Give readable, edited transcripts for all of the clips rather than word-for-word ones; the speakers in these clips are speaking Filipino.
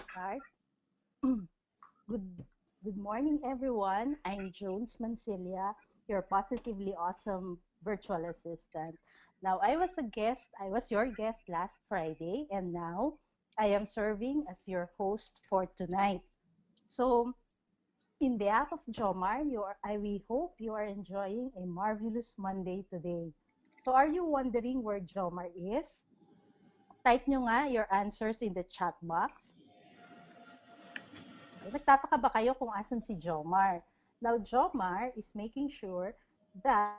start. Good morning, everyone. I'm Jones Mancilia, your positively awesome virtual assistant. Now, I was your guest last Friday, and now I am serving as your host for tonight. So, in behalf of Jomar, we hope you are enjoying a marvelous Monday today. So, are you wondering where Jomar is? Type nyo nga your answers in the chat box. Nagtataka ba kayo kung asan si Jomar? Now, Jomar is making sure that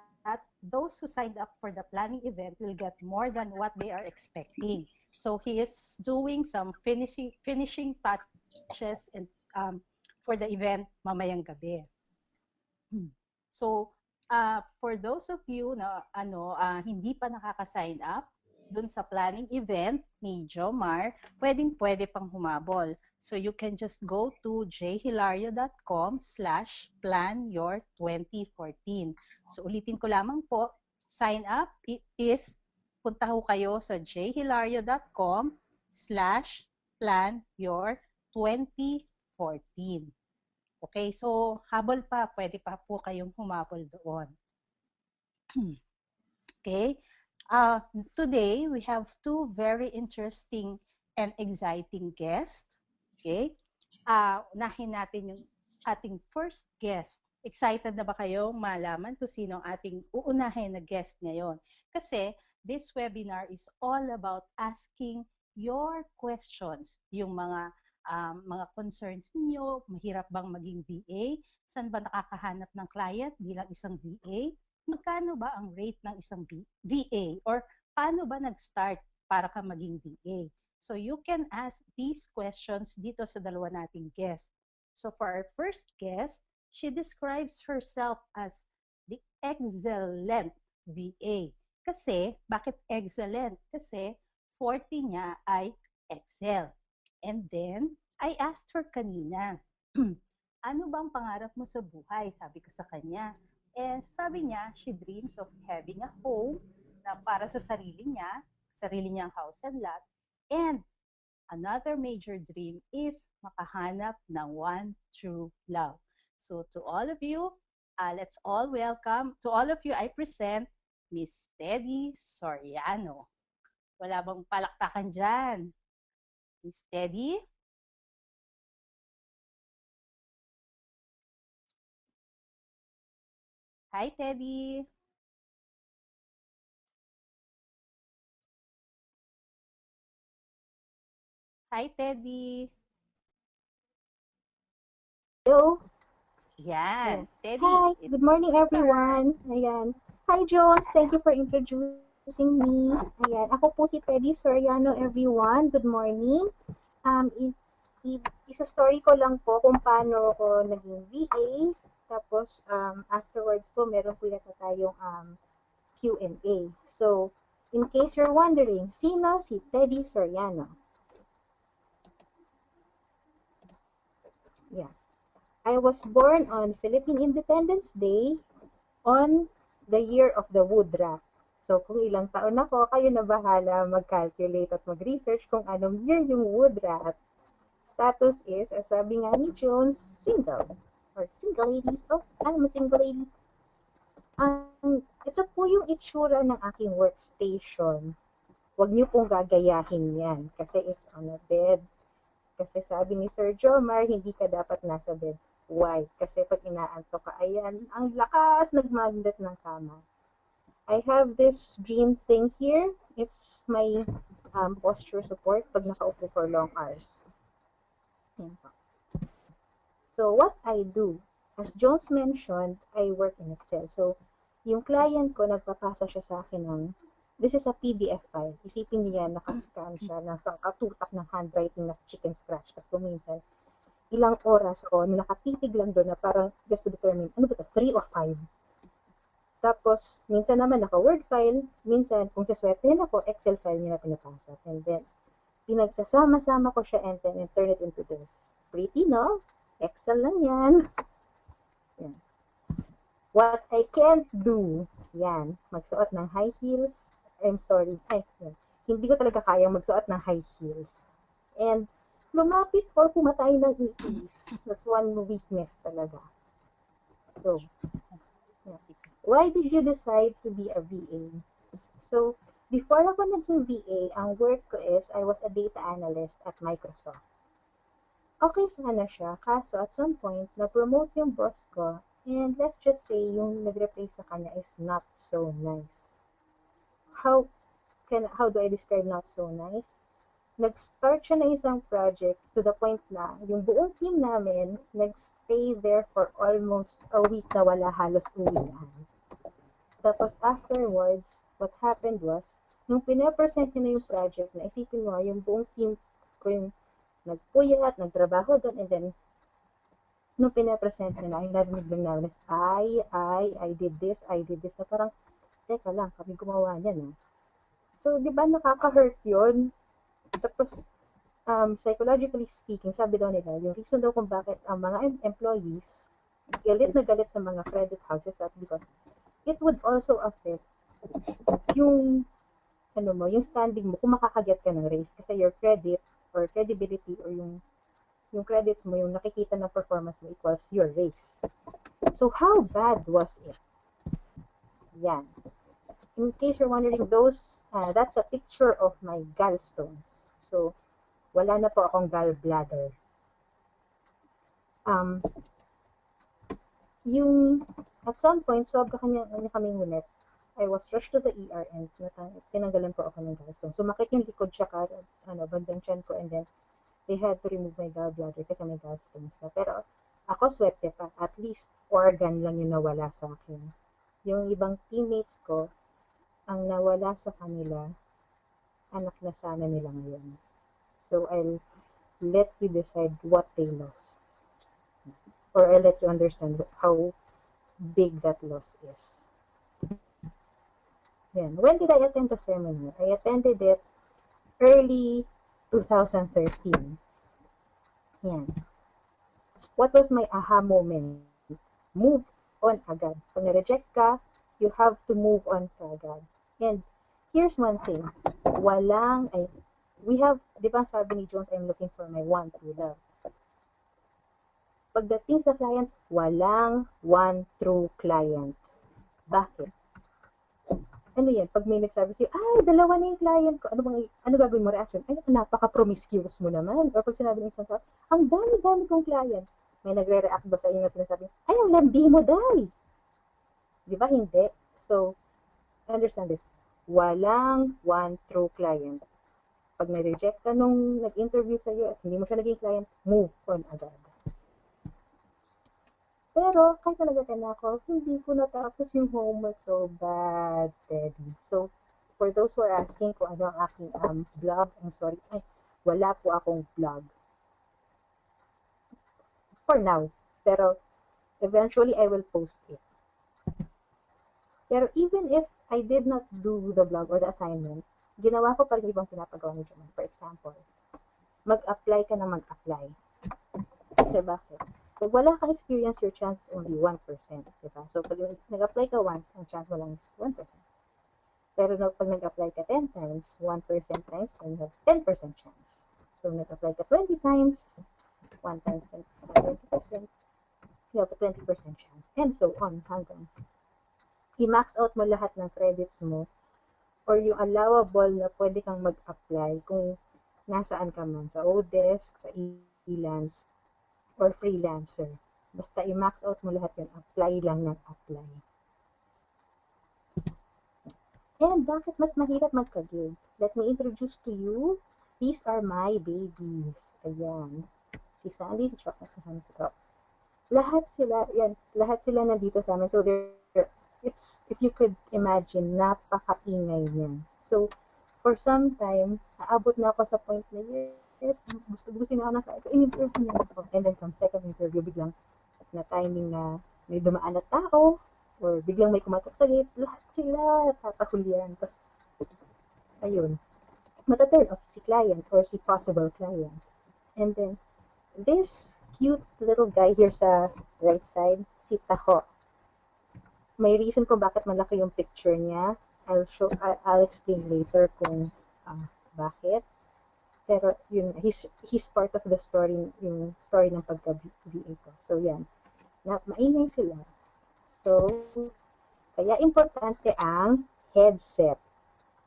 those who signed up for the planning event will get more than what they are expecting. So he is doing some finishing touches for the event mamayang gabi. So, for those of you na hindi pa nakaka-sign up dun sa planning event ni Jomar, pwede pang humabol. So you can just go to jhilario.com/planyour2014. So ulitin ko lamang po, sign up punta ho kayo sa jhilario.com/planyour2014. Okay, so habol pa, pwede pa po kayong humabol doon. Okay, today we have two very interesting and exciting guests. Okay, unahin natin yung ating first guest. Excited na ba kayong malaman kung sino ang ating uunahin na guest ngayon? Kasi this webinar is all about asking your questions, yung mga concerns ninyo, mahirap bang maging VA? Saan ba nakakahanap ng client bilang isang VA? Magkano ba ang rate ng isang VA? Or paano ba nag-start para ka maging VA? So you can ask these questions dito sa dalawa nating guest. So for our first guest, she describes herself as the excellent VA. Kasi, bakit excellent? Kasi 40 niya ay Excel. And then, I asked her kanina, ano bang pangarap mo sa buhay? Sabi ko sa kanya. And sabi niya, she dreams of having a home na para sa sarili niyang house and lot. And another major dream is makahanap ng one true love. So to all of you, let's all welcome. To all of you, I present Miss Teddy Soriano. Wala bang palakpakan dyan? Miss Teddy? Hi, Teddy. Hi, Teddy. Hello. Yan. Teddy. Hi, good morning everyone. Ayan. Hi Jones, thank you for introducing me. Ayan, ako po si Teddy Soriano everyone. Good morning. Isa-story ko lang po kung paano ako naging VA. Tapos afterwards po meron po yata tayong Q&A. So, in case you're wondering, sino si Teddy Soriano? Yeah. I was born on Philippine Independence Day on the year of the wood rat. So kung ilang taon ako, kayo na bahala mag-calculate at mag-research kung anong year yung wood rat. Status is, as sabi nga ni Jones, single. Or single ladies. Oh, I'm a single lady. Ito po yung itsura ng aking workstation. Huwag niyo pong gagayahin yan kasi it's on a bed. Kasi sabi ni Sir Jomar, hindi ka dapat nasa bed. Why? Kasi pag inaantok ka, ayan, ang lakas nagmagnet ng kama. I have this green thing here. It's my posture support pag nakaupo for long hours. So what I do, as Jones mentioned, I work in Excel. So yung client ko, nagpapasa siya sa akin ng, this is a PDF file. Isipin niya, nakascan siya ng sangkatutak ng handwriting na chicken scratch. Kasi minsan, ilang oras ako, nakatitig lang doon na parang just to determine, ano ba ito, 3 or 5? Tapos, minsan naman naka-Word file, minsan, kung saswertehin ako, Excel file niya na pinapasa. And then, pinagsasama-sama ko siya and then turn it into this. Pretty, no? Excel lang yan. Yan. What I can't do, yan, magsuot ng high heels. I'm sorry. Hindi ko talaga kaya magsuot ng high heels. And lumapit or pumatay ng iis. That's one weakness talaga. So, yeah. Why did you decide to be a VA? So, before ako naging VA, ang work ko is, I was a data analyst at Microsoft. Okay sana siya, kaso at some point, na-promote yung boss ko, and let's just say, yung nag-replace sa kanya is not so nice. How do I describe not so nice? Nag-start siya ng isang project to the point na yung buong team namin nag-stay there for almost a week na wala halos uwian. Tapos afterwards, what happened was, nung pinapresent niya na yung project, naisipin mo, yung buong team ko yung nagpuyat, nagtrabaho doon, and then nung pinapresent niya na, yung narinig lang namin is, I did this, na parang, teka lang, kami gumawa niyan, no? So, di ba nakaka-hurt yun? Tapos, psychologically speaking, sabi daw nila, yung reason daw kung bakit ang mga employees galit na galit sa mga credit houses, that because it would also affect yung yung standing mo kung makakaget ka ng raise kasi your credit or credibility or yung credits mo, yung nakikita ng performance mo equals your raise. So, how bad was it? Yan. In case you're wondering, that's a picture of my gallstones. So, wala na po akong gallbladder. Yung, at some point, sobra kaming minute, I was rushed to the ER and tinanggalan po ako ng gallstone. Sumakit yung likod siya bandang tiyan ko, and then they had to remove my gallbladder kasi may gallstones na. Pero ako swerte pa, at least organ lang yung nawala sa akin. Yung ibang teammates ko, ang nawala sa kanila, anak na sana nila ngayon. So, I'll let you decide what they lost. Or I'll let you understand how big that loss is. Then, when did I attend the seminar? I attended it early 2013. Yan. What was my aha moment? Move on agad. Pag na-reject ka, you have to move on agad. And here's one thing. Di ba sabi ni Jones, I'm looking for my one true love. Pagdating sa clients, walang one true client. Bakit? Ano yan? Pag may nagsabi sa'yo, dalawa na yung client ko. Ano gagawin mo reaction? Ay, napaka-promiscuous mo naman. Or pag sinabi ng isang tao, ang dami-dami kong client. May nagre-react ba sa iyo na sinasabi, ay, ang landi mo, day. Di ba? Hindi. So, understand this. Walang one true client. Pag na-reject ka nung nag-interview sa'yo at hindi mo siya naging client, move on agad. Pero, kahit nag-attend ako, hindi ko natapos yung homework, so bad, Teddy. So, for those who are asking kung ano ang aking blog, I'm sorry, wala po akong blog. For now. Pero, eventually, I will post it. Pero, even if I did not do the blog or the assignment, ginawa ko pa rin ibang pinapagawa ni Joanne. For example, mag-apply ka na mag-apply. Kasi bakit? Pag wala ka experience, your chance is only 1%. Diba? So, pag nag-apply ka once, ang chance mo lang is 1%. Pero pag nag-apply ka 10 times, 1% times, then you have 10% chance. So, nag-apply ka 20 times, 1 times 20%, you have a 20% chance. And so on, hanggang i-max out mo lahat ng credits mo or yung allowable na pwede kang mag-apply kung nasaan ka man, sa Odesk, sa Elance, or freelancer. Basta i-max out mo lahat yun, apply lang ng apply. And bakit mas mahirap magka-gig? Let me introduce to you, these are my babies. Ayan. Si Sandy, si Chocolate, si Honey, si Top. Lahat sila nandito sa amin. So, if you could imagine, napakaingay niyan. So, for some time, aabot na ako sa point na yes, gusto na ako ng kahit in-interview na ako. And then, from second interview, biglang na timing na may dumaan na tao, or biglang may kumatok sa gate, lahat sila tatahulyan. Tapos, ayun, mataturn off si client or si possible client. And then, this cute little guy here sa right side, si Taho. May reason kung bakit malaki yung picture niya. I'll explain later kung bakit. Pero yun, he's part of the story, yung story ng pagka-VA ko. So yan, maingay sila. So, kaya importante ang headset.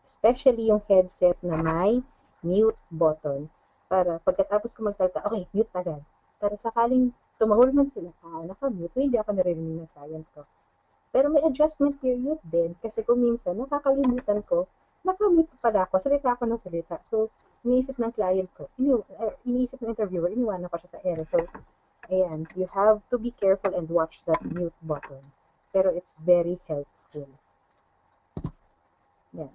Especially yung headset na may mute button. Para pagkatapos ko magsalita, okay, mute agad. Para sakaling tumahol man sila, naka-mute, so hindi ako naririnig ng client ko. Pero may adjustment period din kasi kung minsan nakakalimutan ko, nakamute pala ako, salita ako ng salita. So, iniisip ng client ko, iniisip ng interviewer, iniwanan ko siya sa ere. So, ayan, you have to be careful and watch that mute button. Pero it's very helpful. Yan.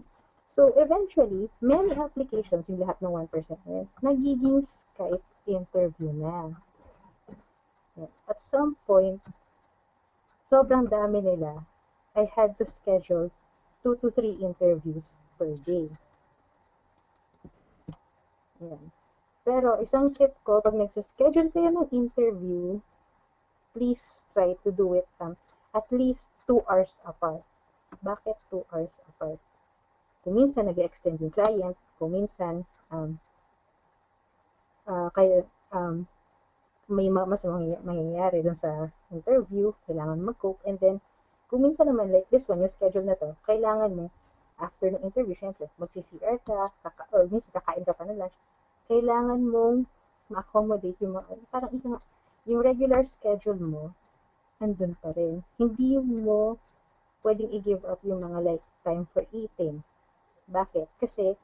So, eventually, many applications, yung lahat ng 1%, nagiging Skype interview na. Yan. At some point, sobrang dami nila, I had to schedule 2 to 3 interviews per day. Yan. Pero isang tip ko, pag nagsischedule kayo ng interview, please try to do it at least 2 hours apart. Bakit 2 hours apart? Kung minsan nag-extend yung client, kung minsan may mas mangyayari dun sa interview, kailangan mag-cope, and then kung minsan naman like this one, yung schedule na to, kailangan mo after ng interview, syempre, magsi-CR ka, or minsan kakain ka pa na lunch, kailangan mong ma-accommodate yung mga, parang yung regular schedule mo, andun pa rin. Hindi mo pwedeng i-give up yung mga like time for eating. Bakit? Kasi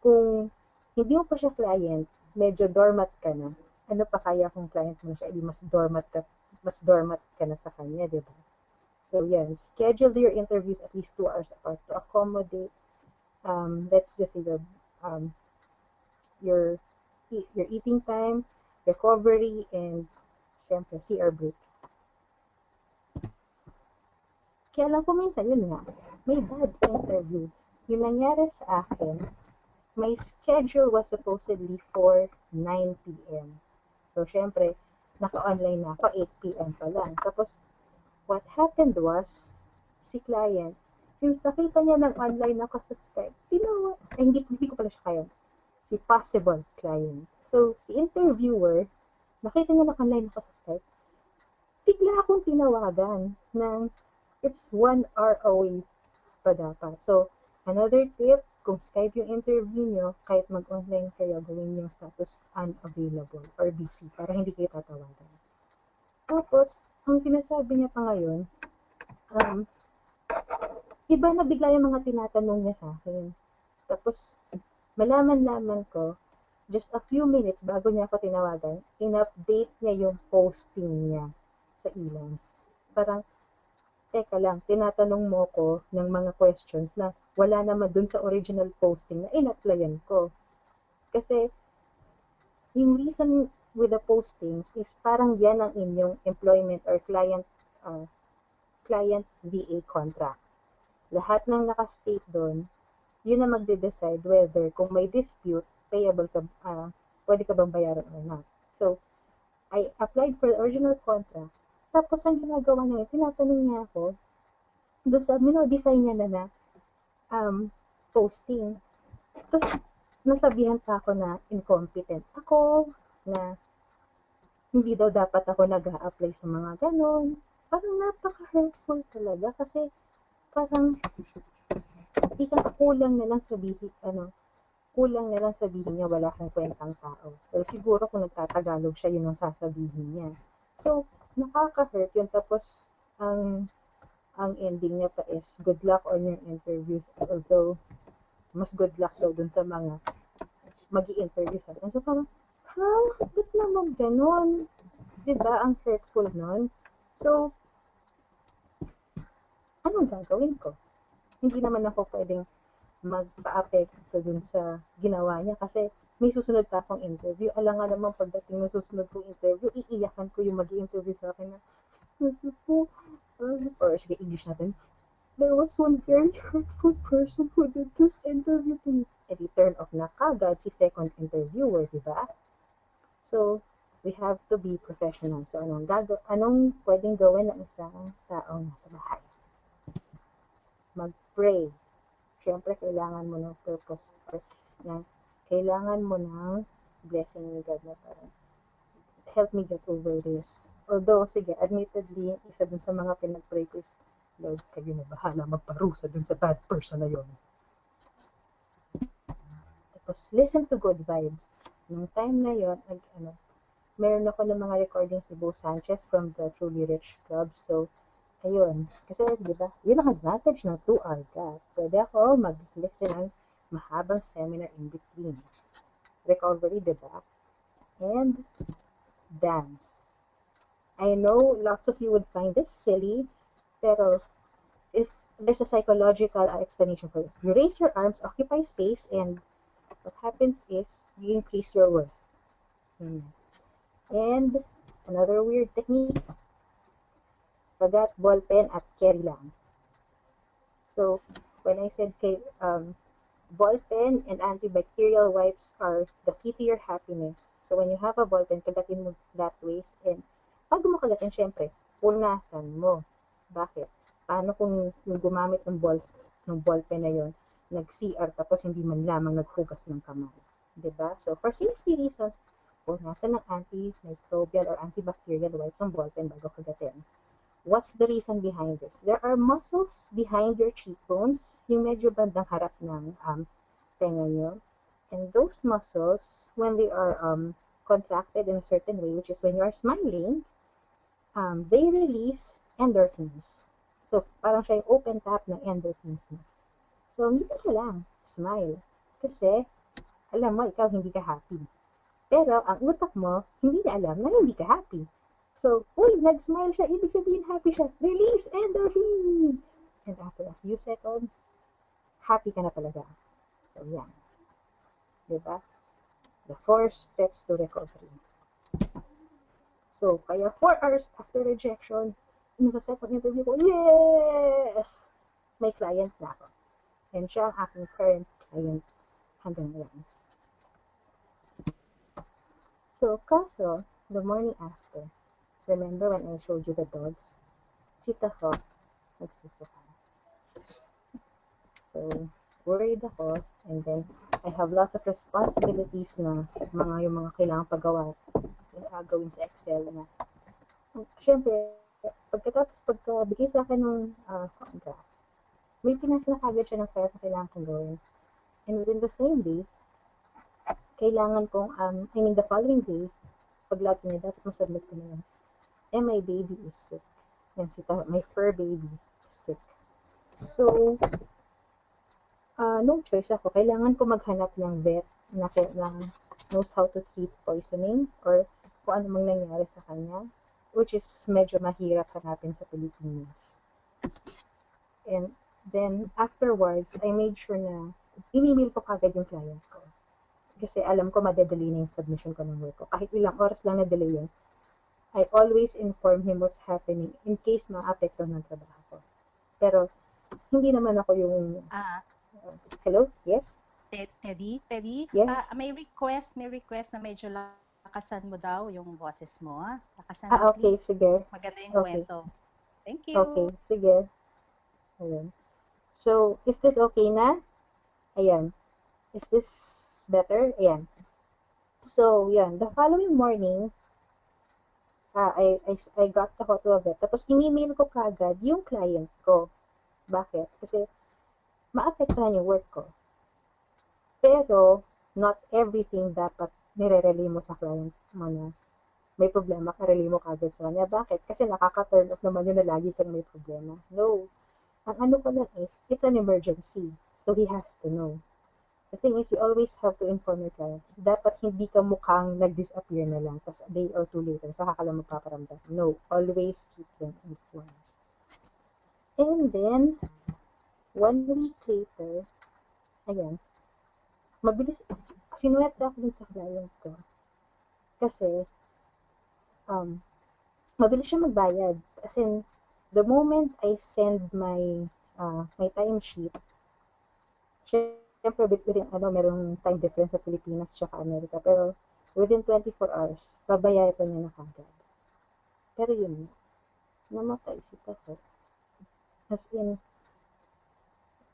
kung hindi mo pa siya client, medyo dormant ka na. Ano pa kaya kung client mo siya, edi mas dormant ka na sa kanya, di ba? So, yan. Schedule your interviews at least 2 hours apart to accommodate, let's just say, your eating time, recovery, and syempre, CR break. Kaya lang kung minsan, yun nga, may bad interview. Yung nangyari sa akin, my schedule was supposedly for 9 p.m. So, syempre, naka-online na ako, 8 p.m. pa lang. Tapos, what happened was, si client, since nakita niya ng online ako sa Skype, hindi ko pala siya kaya. Si possible client. So, si interviewer, nakita niya ng online ako sa Skype, bigla akong tinawagan ng it's 1 hour away pa dapat. So, another tip, kung Skype yung interview nyo, kahit mag-online kayo, gawin yung status unavailable or busy para hindi kayo tatawagan. Tapos, ang sinasabi niya pa ngayon, iba na bigla yung mga tinatanong niya sa akin. Tapos, malaman ko, just a few minutes bago niya ako tinawagan, in-update niya yung posting niya sa Elance. Parang, teka lang, tinatanong mo ko ng mga questions na wala naman dun sa original posting na in-applyan ko. Kasi, yung reason with the postings is parang yan ang inyong employment or client VA contract. Lahat ng nakastate doon, yun na magde-decide whether kung may dispute, payable ka, pwede ka bang bayaran or not. So, I applied for the original contract. Tapos, ang ginagawa niya, tinatanong niya ako, doon sa minodify niya na posting. Tapos, nasabihan pa ako na incompetent ako, na hindi daw dapat ako nag-a-apply sa mga ganon. Parang napaka-hurtful talaga kasi parang kulang na lang sabihin niya wala akong kwentang tao. Pero siguro kung nagtatagalog siya, yun ang sasabihin niya. So, nakaka-hurt yun. Tapos, ang ending niya pa is good luck on your interviews, although mas good luck daw dun sa mga mag-i-interview sa akin. So parang, ba't naman ganon? Diba? Ang hurtful nun. So, anong gagawin ko? Hindi naman ako pwedeng magpa-apekto dun sa ginawa niya kasi may susunod pa akong interview. Alam nga naman pagdating ng susunod kong interview, iiyakan ko yung mag-i-interview sa akin na kasi po, or sige, English natin, there was one very hurtful person who did this interview to me. E di turn off na kagad si second interviewer, di ba? So, we have to be professional. So, anong pwedeng gawin ng isang taong nasa bahay? Mag-pray. Siyempre, kailangan mo ng purpose na kailangan mo ng blessing ni God na parang, help me get over this. Although, sige, admittedly, isa dun sa mga pinag-pray ko is, Lord, kayo na bahala magparusa dun sa bad person na yun. Tapos, listen to good vibes. Nung time na yun, meron ako ng mga recordings ni Bo Sanchez from the Truly Rich Club. So, ayun. Kasi, di ba, yun ang advantage ng 2-hour gap. Pwede ako mag-listen ng mahabang seminar in between. Recovery, di ba? And dance. I know lots of you would find this silly, pero if there's a psychological explanation for this. You raise your arms, occupy space, and what happens is you increase your worth. And another weird technique, pagat, ball pen, at carry lang. So, when I said ball pen and antibacterial wipes are the key to your happiness. So, when you have a ball pen, kagatin mo that ways. And pag mo kagatin, syempre, punasan mo. Bakit? Paano kung yung gumamit ng ball pen na yon, nag-CR tapos hindi man lamang naghugas ng kamay? Diba? So, for safety reasons, punasan ng antimicrobial or antibacterial wipes ang ball pen bago kagatin. What's the reason behind this? There are muscles behind your cheekbones, yung medyo bandang harap ng tenga nyo. And those muscles, when they are contracted in a certain way, which is when you are smiling, they release endorphins. So, parang siya yung open tap ng endorphins mo. So, hindi ka lang smile. Kasi, alam mo, ikaw hindi ka happy. Pero, ang utak mo, hindi na alam na hindi ka happy. So, uy, nag-smile siya, ibig sabihin happy siya. Release endorphins! And after a few seconds, happy ka na talaga. So, yan. Diba? The 4 steps to recovery. So, kaya 4 hours after rejection, sa second interview ko, yes! May client na ako. And siya ang aking current client hanggang ngayon. So, kaso, the morning after, remember when I showed you the dogs? Sita ko, nagsusuka. So, worried ako, and then, I have lots of responsibilities na yung mga kailangang paggawa, gawin sa Excel na. Siyempre, pagkabigay sa akin ng contract, may pinasa na kagad siya ng file na kailangan kong gawin. And within the same day, kailangan kong, the following day, pag-log niya, dapat masubmit ko na yun. And my baby is sick. Yan, my fur baby is sick. So, no choice ako. Kailangan ko maghanap ng vet na knows how to treat poisoning or kung ano mang nangyari sa kanya, which is medyo mahirap hanapin sa Pilipinas. And then, afterwards, I made sure na in-email ko kagad yung client ko. Kasi alam ko madedelay na yung submission ko ng work ko. Kahit ilang oras lang na-delay yun, I always inform him what's happening in case ma-apekto ng trabaho ko. Pero, hindi naman ako yung... hello? Yes? Teddy? Yes? May request na medyo lakasan mo daw yung boses mo. Lakasan mo, okay, please. Sige. Maganda yung kwento. Thank you. Okay, sige. Ayan. So, is this okay na? Ayan. Is this better? Ayan. So, yan. The following morning, I got the photo of it. Tapos, in-email ko kagad yung client ko. Bakit? Kasi, maapektahan yung work ko. Pero, not everything dapat nire-relay mo sa client mo na may problema ka, relay mo kagad sa kanya. Bakit? Kasi nakaka-turn off naman yun na lagi kang may problema. No. Ang ano ko lang is, it's an emergency. So, he has to know. The thing is, you always have to inform your client. Dapat hindi ka mukhang nag-disappear na lang. Tapos a day or two later, saka ka lang magpaparamdam. No. Always keep them informed. And then, 1 week later, ayan, mabilis, sinuwerte ako dun sa client ko. Kasi, mabilis siya magbayad. As in, the moment I send my timesheet, syempre, merong time difference sa Pilipinas at Amerika. Pero, within 24 hours, babayaran ko niya na kagad. Pero yun, namatay si Tato. As in,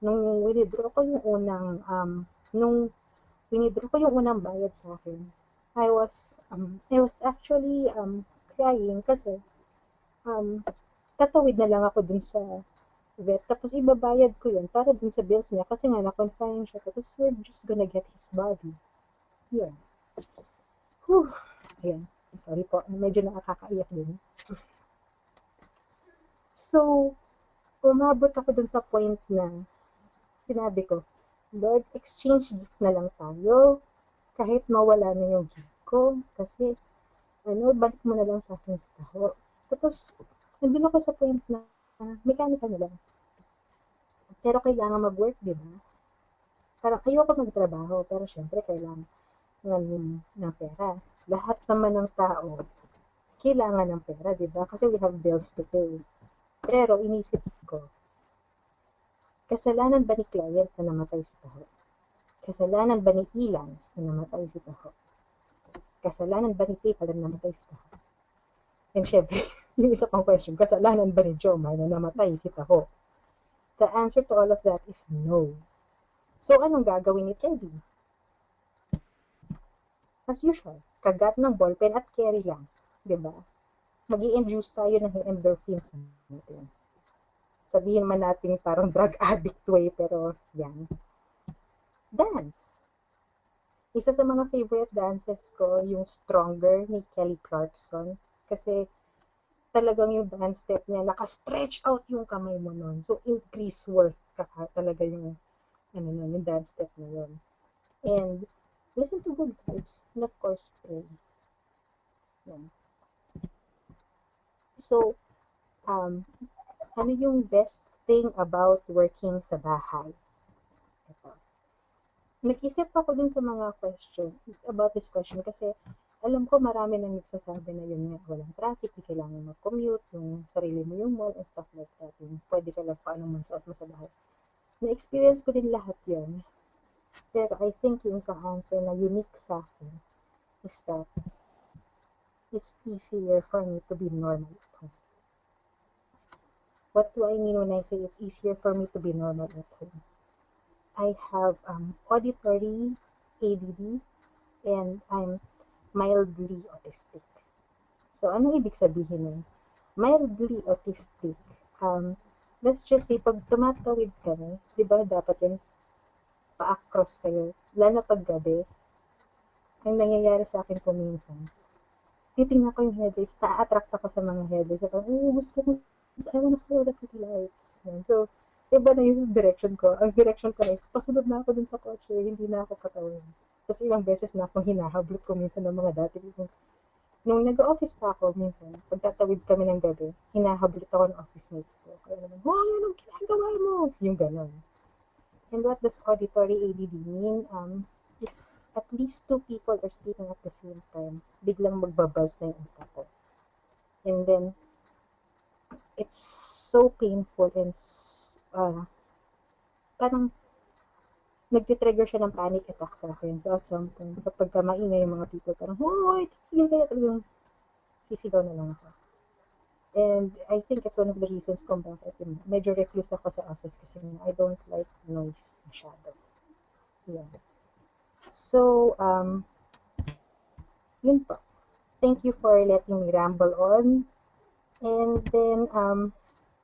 nung withdraw ko yung unang, nung winidraw ko yung unang bayad sa akin. I was actually crying kasi um, tatawid na lang ako dun sa vet. Tapos ibabayad ko yun para dun sa bills niya kasi nga na-confine siya. Tapos we're just gonna get his body. Yun. Whew. Ayan. Sorry po. Medyo nakakaiyak din. So, umabot ako dun sa point na sinabi ko, Lord, exchange gift na lang tayo kahit mawala na yung gift ko. Kasi, balik mo na lang sa akin sa taho. Tapos, nandun ako sa point na mechanical na lang. Pero kailangan mag-work, di ba? Parang ayoko magtrabaho, pero syempre kailangan ng pera. Lahat naman ng tao, kailangan ng pera, di ba? Kasi we have bills to pay. Pero inisip ko, kasalanan ba ni client na namatay si Taho? Kasalanan ba ni Ilans na namatay si Taho? Kasalanan ba ni PayPal na namatay si Taho? And syempre, yung isa pang question, kasalanan ba ni Jomar na namatay si Taho? The answer to all of that is no. So, anong gagawin ni Teddy? As usual, kagat ng ballpen at carry lang. Diba? Mag-i-induce tayo ng endorphins natin. Sabihin man natin parang drug addict way, pero yan. Dance. Isa sa mga favorite dances ko, yung Stronger ni Kelly Clarkson. Kasi talagang yung dance step niya, naka-stretch out yung kamay mo nun. So, increase worth talaga yung, yung dance step na yun. And, listen to good vibes. And of course, pray. Yan. So, ano yung best thing about working sa bahay? Ito. Nag-isip ako dun sa mga question, about this question kasi alam ko marami nang nagsasabi na yun nga, walang traffic, di kailangan mag-commute, yung sarili mo yung mall and stuff like that. Yung pwede ka lang paano man suot mo sa bahay. Na-experience ko din lahat yun. Pero I think yung sa answer na unique sa akin is that it's easier for me to be normal at home. What do I mean when I say it's easier for me to be normal at home? I have auditory ADD and I'm mildly autistic. So, anong ibig sabihin nun? Mildly autistic. Let's just say, pag tumatawid kami, di ba dapat yun, pa-across kayo. Lalo pag gabi, ang nangyayari sa akin kung minsan, titingnan ko yung headlights, ta-attract ako sa mga headlights. Ako, gusto ko, I wanna follow the pretty lights. Yan. So, iba na yung direction ko. Ang direction ko is, pasunod na ako dun sa kotse, hindi na ako patawin. Tapos ilang beses na akong hinahablot ko minsan ng mga dati. Nung nag-office pa ako minsan, pagtatawid kami ng gabi, hinahablot ako ng office mates ko. Kaya naman, hoy, anong ginagawa mo? Yung gano'n. And what does auditory ADD mean? If at least two people are speaking at the same time, biglang magbabuzz na yung utak ko. And then, it's so painful and parang nagtitrigger siya ng panic attack sa akin. So, at some point, kapag maingay yung mga people, parang, hoy, tigil kaya talagang sisigaw na lang ako. And I think it's one of the reasons kung bakit medyo recluse ako sa office kasi I don't like noise masyado. Yeah. So, yun po. Thank you for letting me ramble on. And then, I'm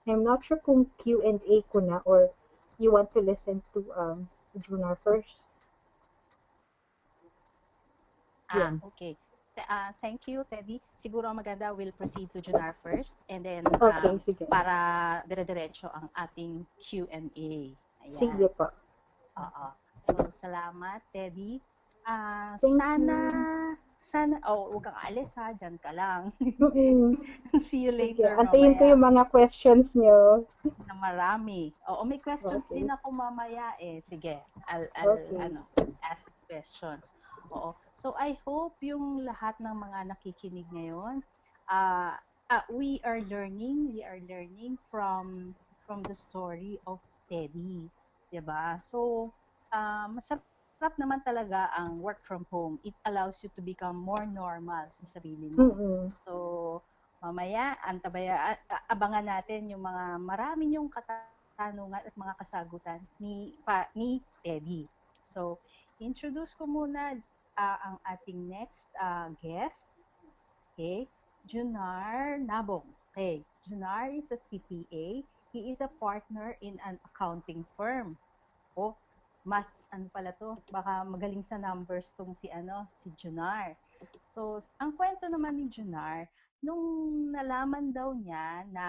not sure kung Q&A ko na or you want to listen to Junar first. Okay. Thank you, Teddy. Siguro maganda, we'll proceed to Junar first and then Okay, sige. para dire-diretso ang ating Q&A. Ayan. Sige po. Oo. So, salamat, Teddy. Thank Sana, huwag kang alis ha, dyan ka lang. you. See you Sige, later antayin ko mamaya. yung mga questions nyo. Na marami. Oo, may questions Okay. din ako mamaya eh. Sige, Okay. ask questions. Oo. So, I hope yung lahat ng mga nakikinig ngayon, we are learning from the story of Teddy. 'Di ba? So, masarap naman talaga ang work from home. It allows you to become more normal sa sarili mo. So, mamaya, abangan natin yung mga marami yung katanungan at mga kasagutan ni Teddy. So, introduce ko muna ang ating next guest. Okay, Junar Nabong. Okay, Junar is a CPA. He is a partner in an accounting firm. Oh, ano pala to? Baka magaling sa numbers tong si Junar. So, ang kwento naman ni Junar, nung nalaman daw niya na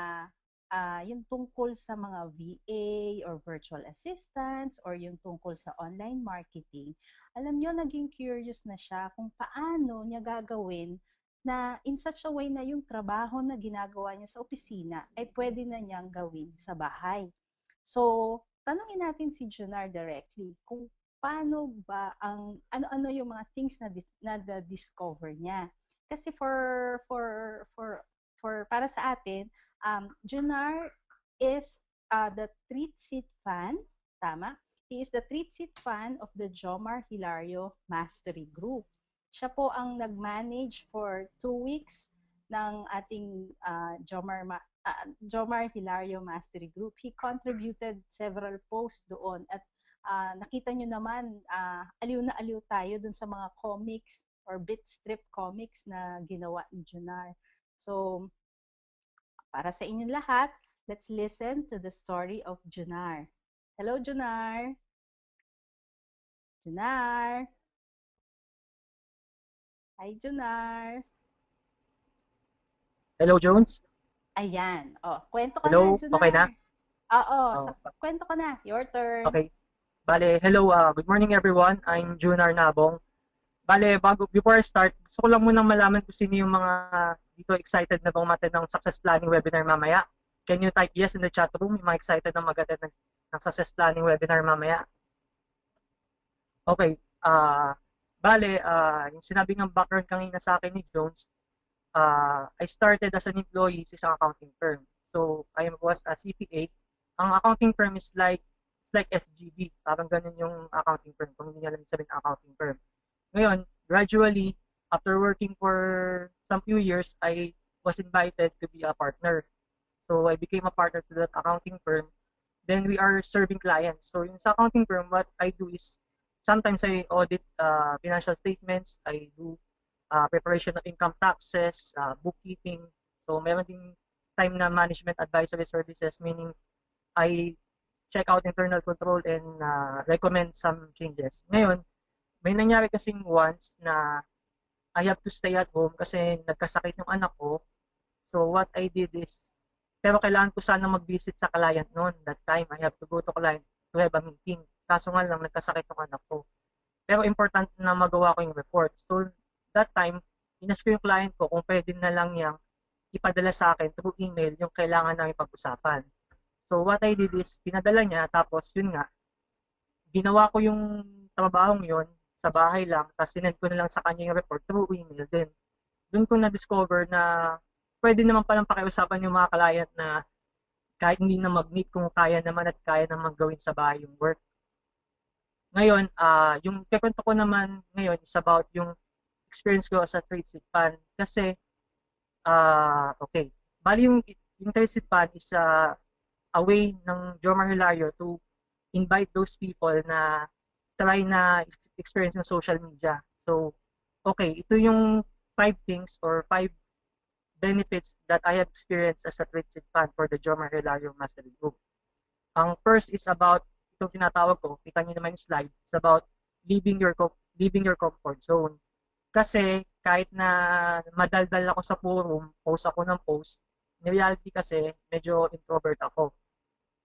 yung tungkol sa mga VA or virtual assistants or yung tungkol sa online marketing, alam niyo, naging curious na siya kung paano niya gagawin na in such a way na yung trabaho na ginagawa niya sa opisina ay pwede na niyang gawin sa bahay. So, tanungin natin si Junar directly kung paano ba ano-ano yung mga things na discover niya. Kasi for para sa atin, Junar is the treat seat fan, tama? He is the treat seat fan of the Jomar Hilario Mastery Group. Siya po ang nag-manage for 2 weeks ng ating Jomar Hilario Mastery Group. He contributed several posts doon at nakita nyo naman, aliw na aliw tayo dun sa mga comics or bit strip comics na ginawa ni Junar. So, para sa inyong lahat, let's listen to the story of Junar. Hello, Junar! Junar! Hi, Junar! Hello, Jones. Ayan. Kwento ka Hello, na, Junar. okay na? Oo, Oh, kwento ka na. Your turn. okay. Bale, hello, good morning everyone. I'm Junar Nabong. Bale, before I start, gusto ko lang munang malaman kung sino yung mga dito excited na bang umattend ng success planning webinar mamaya. Can you type yes in the chat room? Yung mga excited na mag-attend ng success planning webinar mamaya. Okay. Bale, yung sinabi ng background kanina sa akin ni Jones, I started as an employee sa isang accounting firm. So, I was a CPA. Ang accounting firm is like SGB. Parang ganun yung accounting firm. Kung hindi nyo alam sabihin accounting firm. Ngayon, gradually, after working for some few years, I was invited to be a partner. So, I became a partner to that accounting firm. Then, we are serving clients. So, yung sa accounting firm, what I do is, sometimes I audit financial statements. I do preparation of income taxes, bookkeeping. So, meron ding time na management advisory services, meaning I check out internal control and recommend some changes. Ngayon, may nangyari kasing once na I have to stay at home kasi nagkasakit yung anak ko. So, what I did is, pero kailangan ko sana mag-visit sa client noon. That time, I have to go to client to have a meeting. Kaso nga lang, nagkasakit yung anak ko. Pero important na magawa ko yung report. So, that time, inas ko yung client ko kung pwede na lang niyang ipadala sa akin through email yung kailangan namin pag-usapan. So, what I did is, pinadala niya, tapos yun nga, ginawa ko yung trabahong yun sa bahay lang, tapos sinend ko na lang sa kanya yung report through email din. Doon ko na-discover na pwede naman palang pakiusapan yung mga client na kahit hindi na mag-meet kung kaya naman at kaya naman gawin sa bahay yung work. Ngayon, yung kikwento ko naman ngayon is about yung experience ko sa trade seat pan. Kasi, okay, bali yung trade seat pan is a way ng Jomar Hilario to invite those people na try na experience ng social media. So, okay, ito yung 5 things or 5 benefits that I have experienced as a trade seat fan for the Jomar Hilario Mastery Group. Ang first is about, itong tinatawag ko, kita nyo naman yung slide, it's about leaving your comfort zone. Kasi kahit na madaldal ako sa forum, post ako ng post, in reality kasi medyo introvert ako.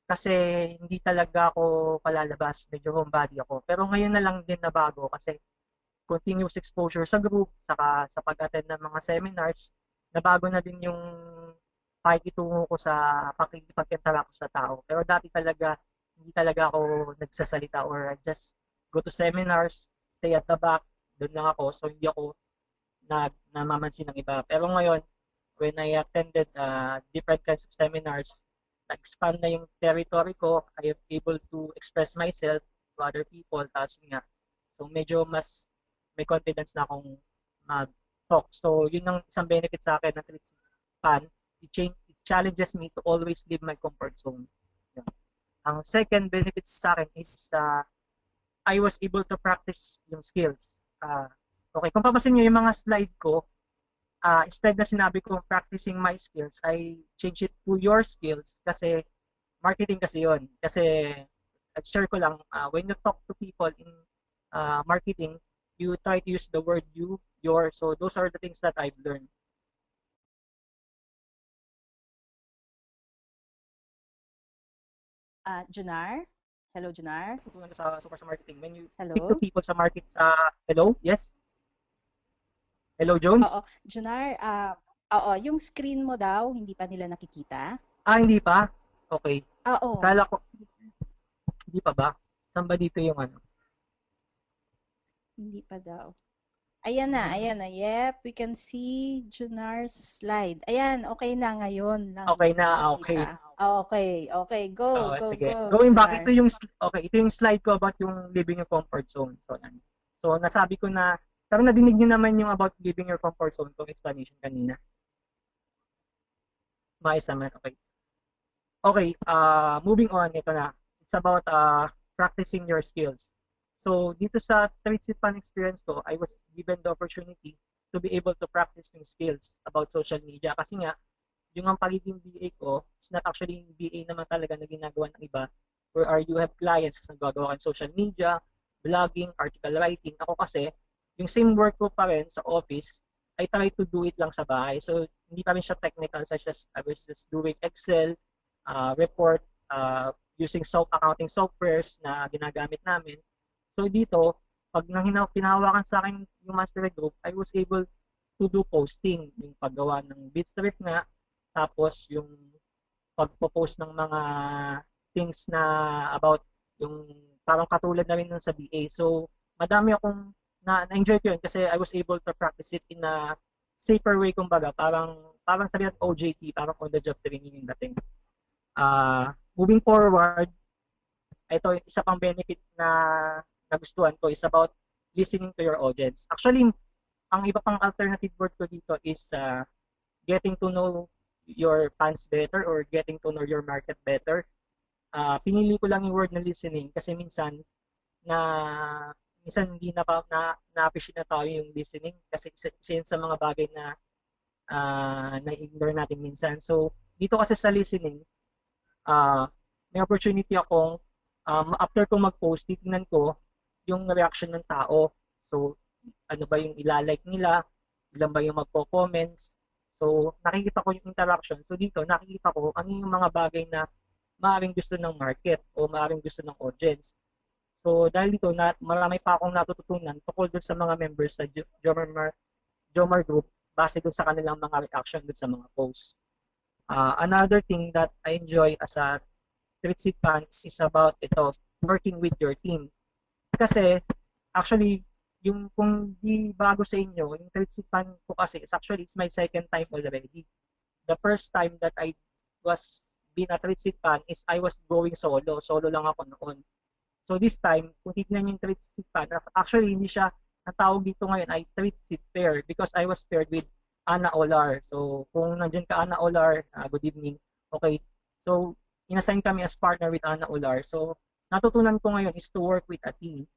Kasi hindi talaga ako palalabas, medyo homebody ako. Pero ngayon na lang din na bago kasi continuous exposure sa group, saka sa pag-attend ng mga seminars, nabago na din yung pakikitungo ko sa pakikipag-interact sa tao. Pero dati talaga, hindi talaga ako nagsasalita or I just go to seminars, stay at the back, doon lang ako. So hindi ako namamansin ng iba. Pero ngayon, when I attended different kinds of seminars, nag-expand na yung territory ko. I am able to express myself to other people. Tapos nga, so medyo mas may confidence na akong mag-talk. So yun ang isang benefit sa akin ng Treats Pan. It challenges me to always leave my comfort zone. Yun. Ang second benefit sa akin is I was able to practice yung skills. Okay, kung papasin nyo yung mga slide ko, instead na sinabi ko practicing my skills, I change it to your skills kasi marketing kasi yon. Kasi share ko lang, when you talk to people in marketing, you try to use the word you, your. So those are the things that I've learned. Junar? Hello, Junar? Tutunan sa super sa marketing. When you speak to Hello? people sa market, hello? Yes? Hello, Jones? Oo. Junar, oo, yung screen mo daw, hindi pa nila nakikita? Hindi pa? Okay. Oo. Kala ko, hindi pa ba? Saan ba dito yung ano? Hindi pa daw. Ayan na, ayan na. Yep, we can see Junar's slide. Ayan, okay na ngayon lang Okay hindi na, okay. nakikita. Okay, okay. Go, go, Sige. go, Going back, Junar. ito yung slide ko about yung living your comfort zone. So nasabi ko na, pero nadinig niyo naman yung about living your comfort zone kung explanation kanina. Maayos naman, okay. Okay, moving on, ito na. It's about practicing your skills. So dito sa Tritsipan experience ko, I was given the opportunity to be able to practice yung skills about social media. Kasi nga, yung ang pagiging BA ko, it's not actually yung BA naman talaga na ginagawa ng iba. Where are you have clients na gagawa ng social media, blogging, article writing. Ako kasi, yung same work ko pa rin sa office, I try to do it lang sa bahay. So, hindi pa rin siya technical such as I was just doing Excel, report, using accounting softwares na ginagamit namin. So, dito, pag pinahawakan sa akin yung master group, I was able to do posting, yung paggawa ng Bitstrip nga, tapos yung pagpo-post ng mga things na about yung parang katulad na rin ng sa BA. So, madami akong na-enjoy ko yun kasi I was able to practice it in a safer way, kumbaga. Parang sabi natin OJT, parang on the job training yung dating. Moving forward, ito isa pang benefit na nagustuhan ko is about listening to your audience. Actually, ang iba pang alternative word ko dito is getting to know your fans better or getting to know your market better. Pinili ko lang yung word na listening kasi minsan hindi na-appreciate na tayo yung listening kasi isa sa mga bagay na na-ignore natin minsan. So, dito kasi sa listening, may opportunity akong after ko mag-post, titingnan ko yung reaction ng tao. So, ano ba yung ilalike nila, ilan ba yung magpo-comments. So, nakikita ko yung interaction. So, dito, nakikita ko ano yung mga bagay na maaaring gusto ng market o maaaring gusto ng audience. So, dahil dito, marami pa akong natututunan tungkol dun sa mga members sa Jomar Group base dun sa kanilang mga reaction dun sa mga posts. Another thing that I enjoy as a Tritsipan is about working with your team. Kasi, actually, yung kung di bago sa inyo, yung Tritsipan ko kasi is actually it's my second time already. The first time that I was being a Tritsipan is I was going solo. Solo lang ako noon. So this time, kung tignan yung Tritsipan, actually hindi siya, ang tawag dito ngayon ay Tritsit pair because I was paired with Ana Olar. So kung nandiyan ka Ana Olar, good evening. Okay. So inassign kami as partner with Ana Olar. So natutunan ko ngayon is to work with a team.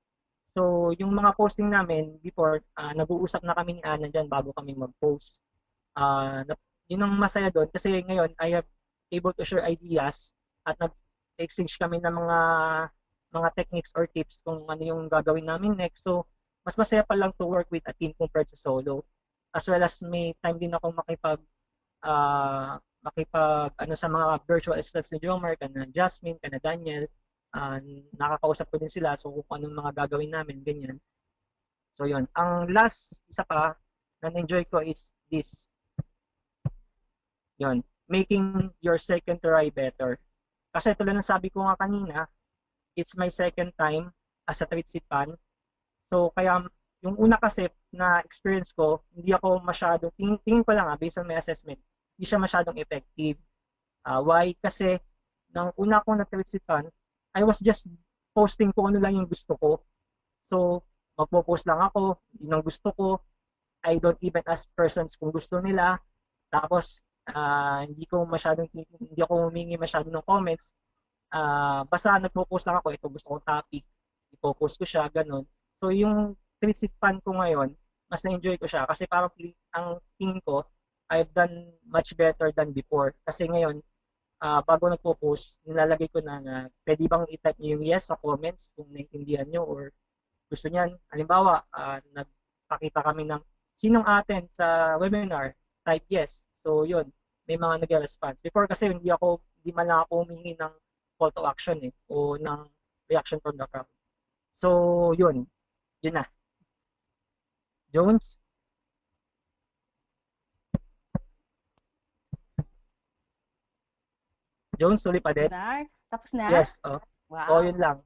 So, yung mga posting namin before, nag-uusap na kami ni Ana dyan bago kami mag-post. Yun ang masaya doon kasi ngayon I have able to share ideas at nag-exchange kami ng mga techniques or tips kung ano yung gagawin namin next. So, mas masaya pa lang to work with a team compared sa solo. As well as may time din ako makipag sa mga virtual assistants ni Jomar, kana Jasmine, kana Daniel. Nakakausap ko din sila so kung anong mga gagawin namin, ganyan. So yun. Ang last isa pa na na-enjoy ko is this. Yun. Making your second try better. Kasi tulad ng sabi ko nga kanina, it's my second time as a Tritsipan. So kaya yung una kasi na experience ko, hindi ako masyadong, tingin ko lang based on my assessment, hindi siya masyadong effective. Why? Kasi nang una akong na-Tritsipan, I was just posting kung ano lang yung gusto ko. So, magpo-post lang ako, yun ang gusto ko. I don't even ask persons kung gusto nila. Tapos, hindi ako humingi masyado ng comments. Basta nagpo-post lang ako, ito gusto kong topic, i-focus ko siya, ganun. So yung treats fan ko ngayon, mas na-enjoy ko siya kasi parang ang tingin ko, I've done much better than before. Kasi ngayon, bago nagpo-post, nilalagay ko na pwede bang i-type niyo yung yes sa comments kung naiintindihan niyo or gusto niyan. Halimbawa, nagpakita kami ng sinong atin sa webinar, type yes. So yun, may mga nag-response. Before kasi hindi man lang ako humingi ng call to action o ng reaction from the crowd. So yun na. Jones? Jones, tuloy pa din? Junar, tapos na? Yes, Wow. yun lang.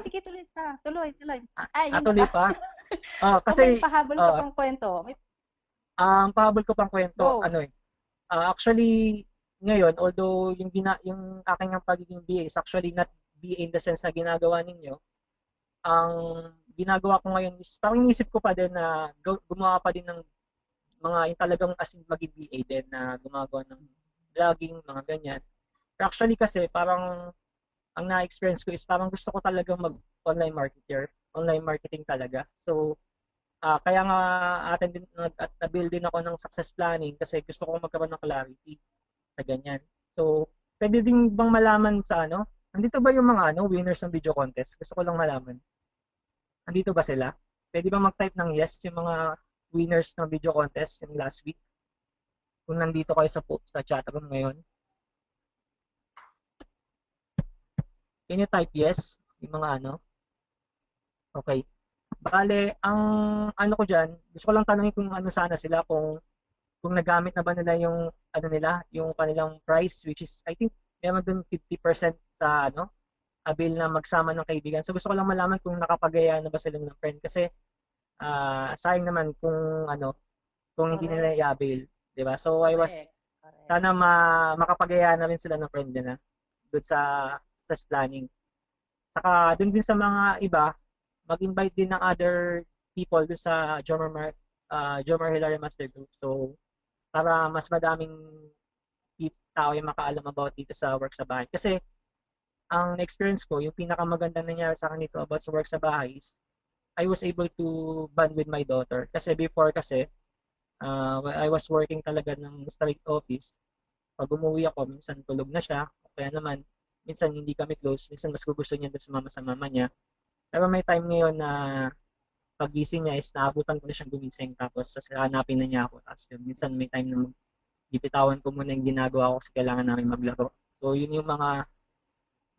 Sige, tuloy pa. Tuloy. Yun tuloy na ba? pa? Kasi, may pahabol ka pang kwento. ang pahabol ko pang kwento, Go. actually, ngayon, although yung aking ang pagiging BA is actually not BA in the sense na ginagawa ninyo, ang ginagawa ko ngayon is parang inisip ko pa din na gumawa pa din ng mga yung talagang as in maging BA din na gumagawa ng vlogging, mga ganyan. Pero actually kasi parang ang na-experience ko is parang gusto ko talagang mag-online marketing talaga. So, kaya nga atin din na-build din ako ng success planning kasi gusto ko magkaroon ng clarity sa ganyan. So, pwede din bang malaman sa nandito ba yung mga winners ng video contest? Gusto ko lang malaman. Nandito ba sila? Pwede bang mag-type ng yes yung mga winners ng video contest yung last week? Kung nandito kayo sa chat room ngayon. Can you type yes? Yung mga Okay. Bale, ang ko dyan, gusto ko lang tanongin kung sana sila, kung nagamit na ba nila yung yung kanilang price, which is I think meron dun 50% sa avail na magsama ng kaibigan. So gusto ko lang malaman kung nakapagaya na ba sila ng friend kasi sayang naman kung hindi nila i-avail, 'di ba? So I was sana makapagaya na rin sila ng friend nila doon sa planning. Saka dun din sa mga iba, mag-invite din ng other people doon sa Jomar Hilary Master Group. So para mas madaming tao yung makaalam about dito sa work sa bahay. Kasi ang experience ko, yung pinakamaganda nangyari sa akin dito about sa work sa bahay is I was able to bond with my daughter. Kasi before I was working talaga ng straight office. Pag umuwi ako, minsan tulog na siya. Kaya naman, minsan hindi kami close. Minsan mas gusto niya doon sa mama niya. Pero may time ngayon na pagising niya is naabutan ko na siyang gumising. Tapos hanapin na niya ako. Tapos yun, minsan may time na ipitawan ko muna yung ginagawa ko kasi kailangan namin maglaro. So yun yung mga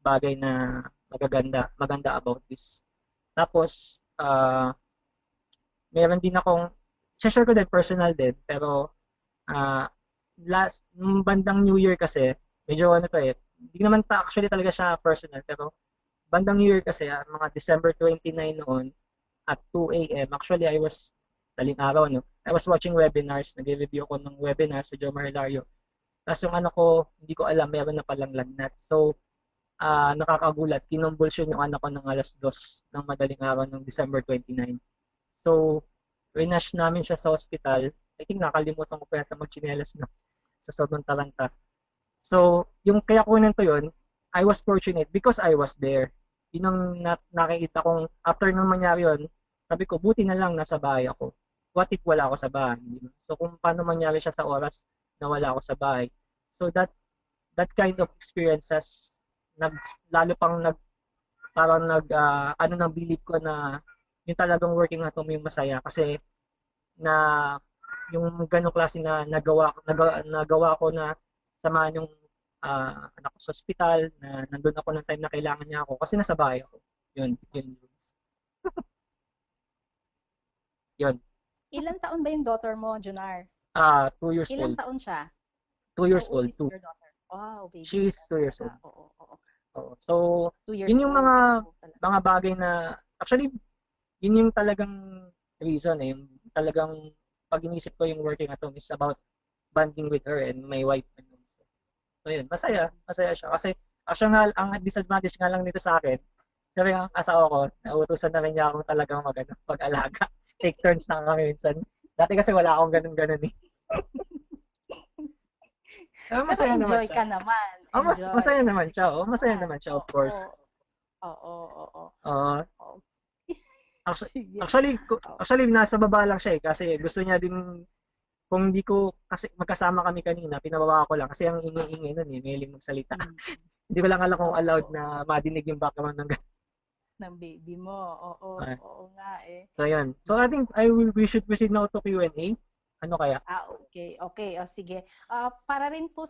bagay na maganda about this. Tapos, meron din akong, share ko din, personal din, pero bandang New Year kasi, medyo hindi naman actually talaga siya personal, pero bandang New Year kasi, mga December 29 noon, at 2 a.m., actually I was, daling araw, I was watching webinars, nag-review ko ng webinar sa Jomar Hilario. Tapos yung anak ko, hindi ko alam, meron na palang lagnat. So, nakakagulat, kinumbulsyon yung anak ko ng alas 2 ng madaling araw ng December 29. So, rinash namin siya sa hospital. I think nakalimutan ko pa yata mag-chinelas na sa sobrang taranta. So, yung kaya kunin ko yun, I was fortunate because I was there. Yun ang nakikita kong after nung mangyari yun, sabi ko, buti na lang nasa bahay ako. What if wala ako sa bahay? So, kung paano mangyari siya sa oras na wala ako sa bahay. So, that kind of experiences lalo pang parang nang believe ko na yung talagang working at home yung masaya kasi na yung ganong klase na nagawa ko na samahan yung anak ko sa ospital na nandun ako ng time na kailangan niya ako kasi nasa bahay ako. Yun. Yun. Ilan taon ba yung daughter mo, Junar? 2 years Ilan old. taon siya? 2 years old, How old is your daughter? Wow, baby. She is 2 years old. Oo. So, 2 years yun yung old. mga bagay na, actually, yun yung talagang reason yung talagang pag inisip ko yung working at home is about bonding with her and my wife. So, yun, masaya siya. Kasi, actually, ang disadvantage nga lang nito sa akin, kasi ang asawa ko, nautusan na rin niya akong talagang mag-alaga. Take turns na kami minsan. Dati kasi wala akong ganun eh. Pero masaya enjoy ka naman. Masaya naman siya. Masaya naman siya, of course. Oo. Actu- Sige. Actually, nasa baba lang siya eh. Kasi gusto niya din, kung hindi ko, kasi magkasama kami kanina, pinababa ko lang. Kasi ang ingay-ingay nun eh, may magsalita. Mm. Hindi ko lang alam kung allowed Oo. na madinig yung background ng Ng baby mo. Oo, Ah, oo nga eh. so, yun. So, I Mm. think we should proceed now to Q&A. Ano kaya? Okay. Okay. O sige. Para rin po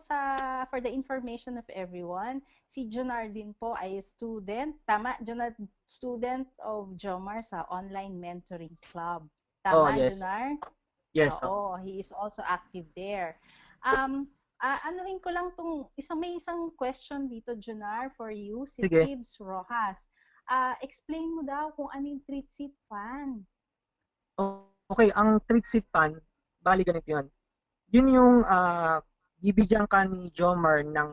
for the information of everyone, si Junar din po ay student. Tama, Junar, student of Jomar sa Online Mentoring Club. Oh, Tama, yes. Junar? Yes. Oo, he is also active there. Anuhin ko lang may isang question dito, Junar, for you, si Sige. Tibbs Rojas. Explain mo daw kung ano yung treat seat fan. Okay, ang treat seat fan, bali ganito yun. Yun yung bibigyan ka ni Jomar ng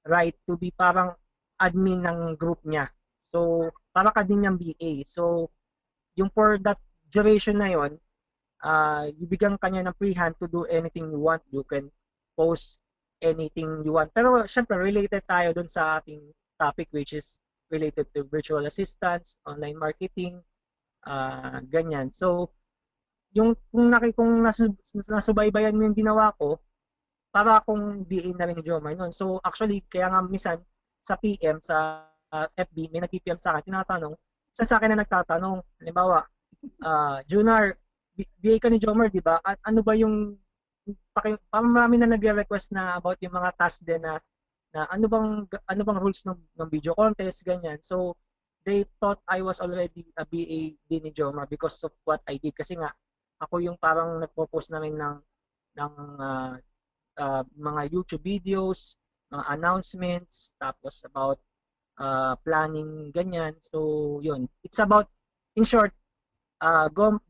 right to be parang admin ng group niya. So, para ka din niyang BA. So, yung for that duration na yun, bibigyan ka niya ng free hand to do anything you want. You can post anything you want. Pero, syempre, related tayo dun sa ating topic which is related to virtual assistants, online marketing, ganyan. So, kung nasubaybayan mo yung ginawa ko, para akong BA na rin ni Jomar noon. So actually, kaya nga minsan sa PM, sa FB, may nag-PM sa akin, tinatanong, sa akin na nagtatanong, halimbawa, Junar, BA ka ni Jomar, di ba? At ano ba yung, parang marami na nagre-request na about yung mga tasks din na ano bang rules ng video contest, ganyan. So, they thought I was already a BA din ni Jomar because of what I did. Kasi nga, ako yung parang nagpo-post na rin ng mga YouTube videos, mga announcements, tapos about planning, ganyan. So, yun. It's about, in short,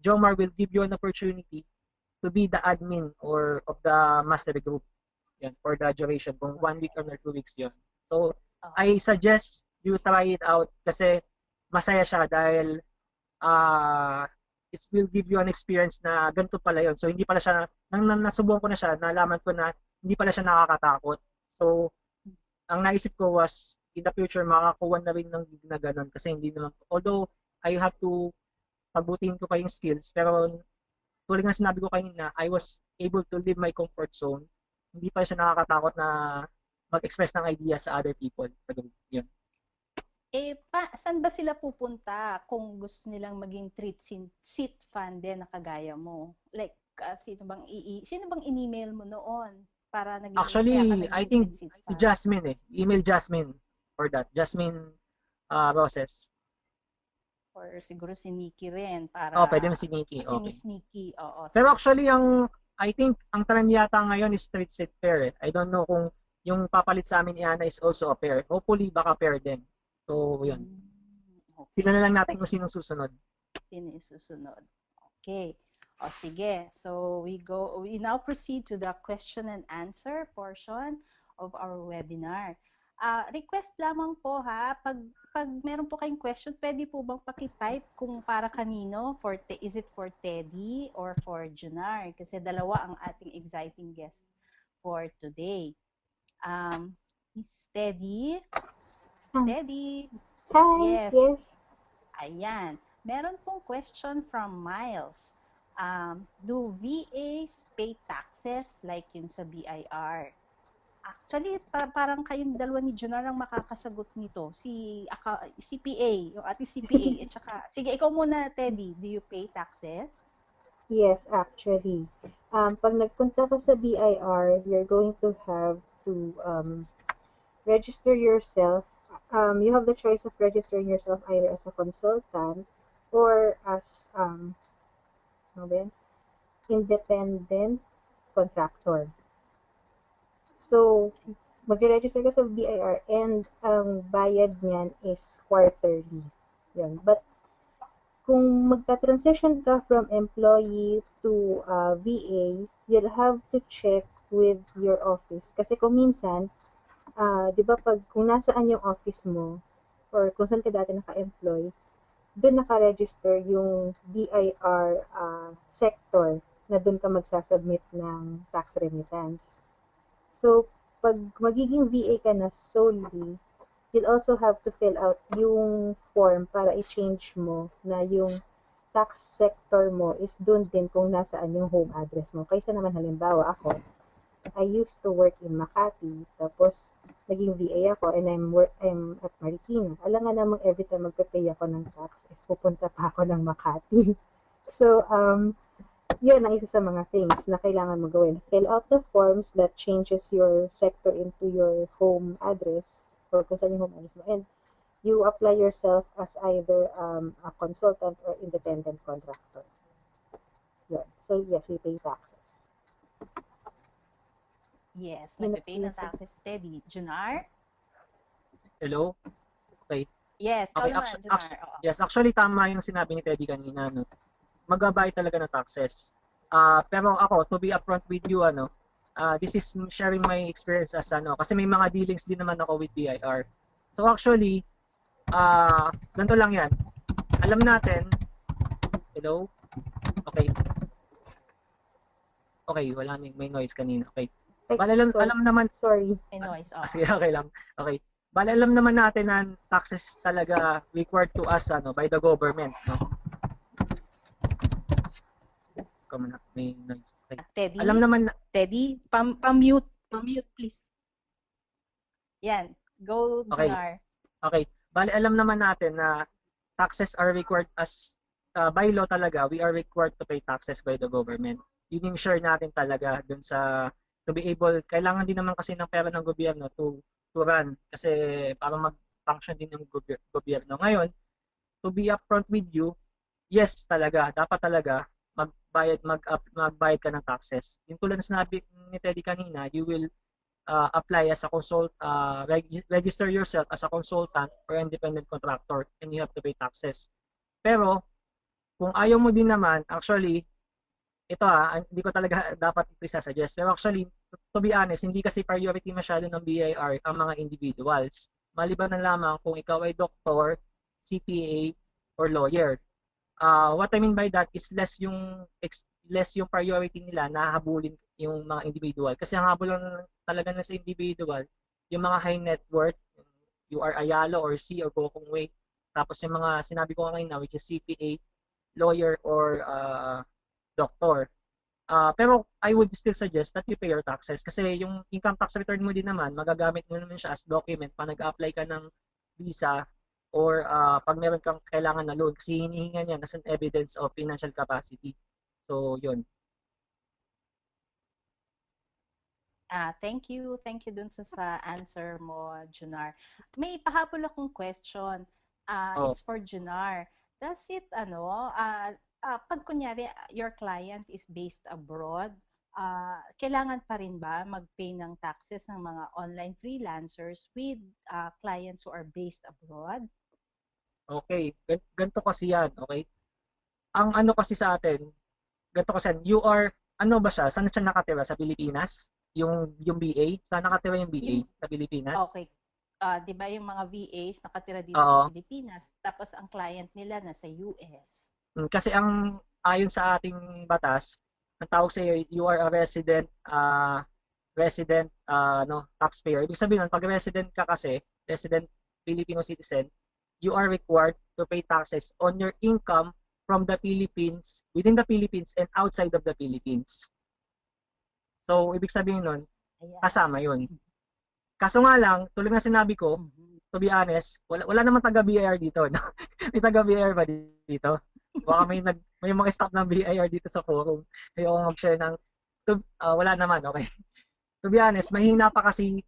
Jomar will give you an opportunity to be the admin or of the mastery group. Yan, for the duration, kung 1 week or 2 weeks yun. So, I suggest you try it out kasi masaya siya dahil it will give you an experience na ganito pala yun. So, hindi pala siya, nang nasubukan ko na siya, nalaman ko na hindi pala siya nakakatakot. So, ang naisip ko was, in the future, makakuha na rin ng gig na ganun kasi hindi naman, although, I have to pagbutin ko pa yung skills, pero tulad ng sinabi ko kanina, I was able to leave my comfort zone. Hindi pa siya nakakatakot na mag-express ng ideas sa other people. So, yun. Saan ba sila pupunta kung gusto nilang maging seat fan din na kagaya mo? Like, sino bang in-email mo noon para kaya ka Actually, I naging think treat seat si fan? Jasmine eh. Email Jasmine for that. Jasmine Roses. Or siguro si Nikki rin para Oh, pwede na si Nikki. si Okay. Miss Nikki. Oo, Pero sige, actually, sige, sige. I think, ang trend yata ngayon is street set pair eh. I don't know kung yung papalit sa amin ni Ana is also a pair. Hopefully, baka pair din. So, yun. Tingnan Okay. na lang natin kung sinong susunod. Sino susunod? Okay. O sige. So we now proceed to the question and answer portion of our webinar. Request lamang po ha, pag meron po kayong question, pwede po bang paki-type kung para kanino? Is it for Teddy or for Junar? Kasi dalawa ang ating exciting guest for today. Miss Teddy? Teddy? Hi, Yes. yes. Ayan. Meron pong question from Miles. Do VAs pay taxes like yung sa BIR? Actually, parang kayong dalawa ni Junar ang makakasagot nito. Si CPA, yung ating CPA. At saka, sige, ikaw muna, Teddy. Do you pay taxes? Yes, actually. Pag nagpunta ka sa BIR, you're going to have to register yourself. You have the choice of registering yourself either as a consultant or as ano ba yan? Independent contractor. So, mag-register ka sa BIR and ang bayad niyan is quarterly. Yun. But kung magta-transition ka from employee to VA, you'll have to check with your office. Kasi kung minsan, di ba kung nasaan yung office mo, or kung saan ka dati naka-employ, doon naka-register yung BIR sector na doon ka magsasubmit ng tax remittance. So, pag magiging VA ka na solely, you'll also have to fill out yung form para i-change mo na yung tax sector mo is dun din kung nasaan yung home address mo. Kaysa naman halimbawa ako, I used to work in Makati, tapos naging VA ako and I'm at Marikina. Alam nga namang every time magpe-pay ako ng tax is pupunta pa ako ng Makati. So, yun ang isa sa mga things na kailangan mo gawin. Fill out the forms that changes your sector into your home address or kung saan yung home address mo. And you apply yourself as either a consultant or independent contractor. Yun. So, yes, we pay taxes. Yes, nagpe-pay ng taxes steady. Junar? Hello? Okay. Yes, ikaw Okay, naman, Junar. Oo. Yes, actually tama yung sinabi ni Teddy kanina, no. Magbabayad talaga ng taxes. Pero ako, to be upfront with you, this is sharing my experience as kasi may mga dealings din naman ako with BIR. So actually, ganito lang yan. Alam natin, hello? Okay. Okay, wala may noise kanina. Okay. Bale, alam naman, sorry. May noise. Oh. Sige, okay lang. Okay. Bale, alam naman natin na taxes talaga required to us by the government, no? May noise. Okay. Teddy? Alam naman Teddy, pam-mute please. Yan. Go, Okay. Junar. Okay. Bale, alam naman natin na taxes are required as by law talaga, we are required to pay taxes by the government. Yun yung share natin talaga dun sa to be able, kailangan din naman kasi ng pera ng gobyerno to run kasi para mag-function din ng gobyerno. Ngayon, to be upfront with you, yes talaga, dapat talaga magbayad ka ng taxes. Yung tulad na sinabi ni Teddy kanina, you will apply as a register yourself as a consultant or independent contractor and you have to pay taxes. Pero kung ayaw mo din naman, actually, ito hindi ko talaga dapat ito isasuggest. Pero actually, to be honest, hindi kasi priority masyado ng BIR ang mga individuals. Maliban na lamang kung ikaw ay doktor, CPA, or lawyer. What I mean by that is less yung priority nila na habulin yung mga individual. Kasi ang habol lang talaga na sa individual, yung mga high net worth, UR Ayalo or C or Gokong Way. Tapos yung mga sinabi ko kanina, which is CPA, lawyer, or doctor. Pero I would still suggest that you pay your taxes kasi yung income tax return mo din naman, magagamit mo naman siya as document pa nag-apply ka ng visa or pag meron kang kailangan na loan kasi hinihinga niyan as an evidence of financial capacity. So, yun. Thank you. Thank you dun sa answer mo, Junar. May pahabol akong question. It's for Junar. Does it, pag kunyari, your client is based abroad, kailangan pa rin ba mag-pay ng taxes ng mga online freelancers with clients who are based abroad? Okay. Ganito kasi yan, okay? Ang kasi sa atin, ganito kasi yan, ano ba siya? Saan siya nakatira? Sa Pilipinas? Yung BA? Saan nakatira yung BA? Sa Pilipinas? Okay. Di ba yung mga VAs nakatira dito sa Pilipinas, tapos ang client nila nasa US? Kasi ayon sa ating batas, ang tawag sa iyo, you are a resident taxpayer. Ibig sabihin, pag resident ka kasi, resident Filipino citizen, you are required to pay taxes on your income from the Philippines, within the Philippines and outside of the Philippines. So, ibig sabihin nun, kasama yun. Kaso nga lang, tulad nga sinabi ko, to be honest, wala naman taga-BIR dito. No? May taga-BIR ba dito? Baka may mga staff ng BIR dito sa forum. Ayoko mag-share ng wala naman, okay. To be honest, mahina pa kasi,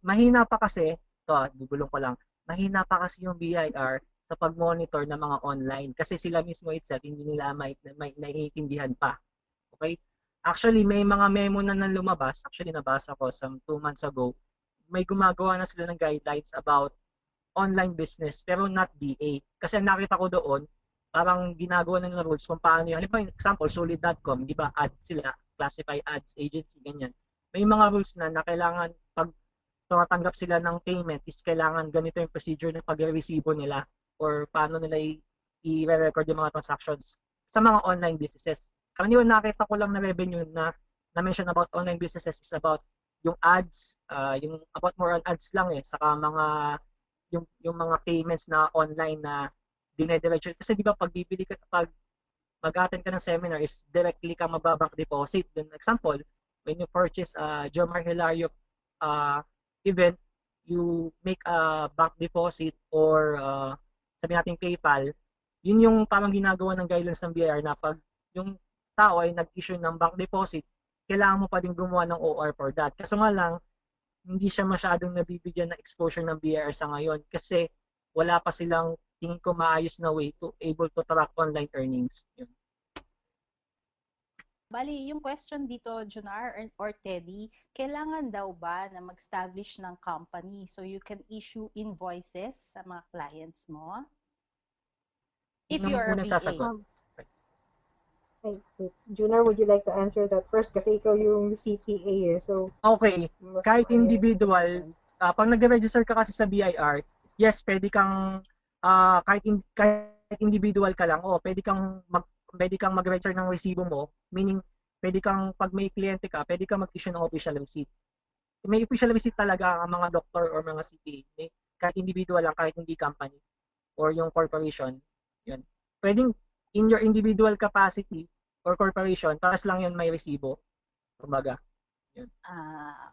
bubulong ko lang. Mahina pa kasi yung BIR sa pag-monitor ng mga online kasi sila mismo itself hindi nila naiintindihan pa. Okay? Actually, may mga memo na lumabas. Actually, nabasa ko some 2 months ago. May gumagawa na sila ng guidelines about online business pero not BA. Kasi nakita ko doon, parang ginagawa na ng rules kung paano yun. Halimbawa, example, solid.com, di ba, ads sila, classify ads agency, ganyan. May mga rules na kailangan pag tumatanggap sila ng payment is kailangan ganito yung procedure ng pag-resibo nila or paano nila i-record yung mga transactions sa mga online businesses. Karaniwan nakita ko lang na revenue na mention about online businesses is about yung ads, yung about more on ads lang saka mga yung mga payments na online na dinediretso. Kasi di ba pag mag-attend ka ng seminar is directly ka mababank deposit. Then example, when you purchase Jomar Hilario event, you make a bank deposit or sabi natin PayPal, yun yung parang ginagawa ng guidelines ng BIR na pag yung tao ay nag-issue ng bank deposit, kailangan mo pa din gumawa ng OR for that. Kaso nga lang, hindi siya masyadong nabibigyan ng exposure ng BIR sa ngayon kasi wala pa silang tingin ko maayos na way to able to track online earnings. Yun. Bali, yung question dito, Junar or Teddy, kailangan daw ba na mag-establish ng company so you can issue invoices sa mga clients mo? If Yun you ang are a unang VA. sasagot. Wait. Junar, would you like to answer that first? Kasi ikaw yung CPA eh. So, Okay, kahit individual, pag nag-register ka kasi sa BIR, yes, pwede kang kahit individual ka lang, pwede kang mag-register ng resibo mo, meaning pwede kang pag may kliyente ka, pwede kang mag-issue ng official receipt. May official receipt talaga ang mga doctor or mga CPA, kahit individual lang, kahit hindi company or yung corporation. Yun. Pwedeng in your individual capacity or corporation, paras lang yun may resibo. Kumbaga.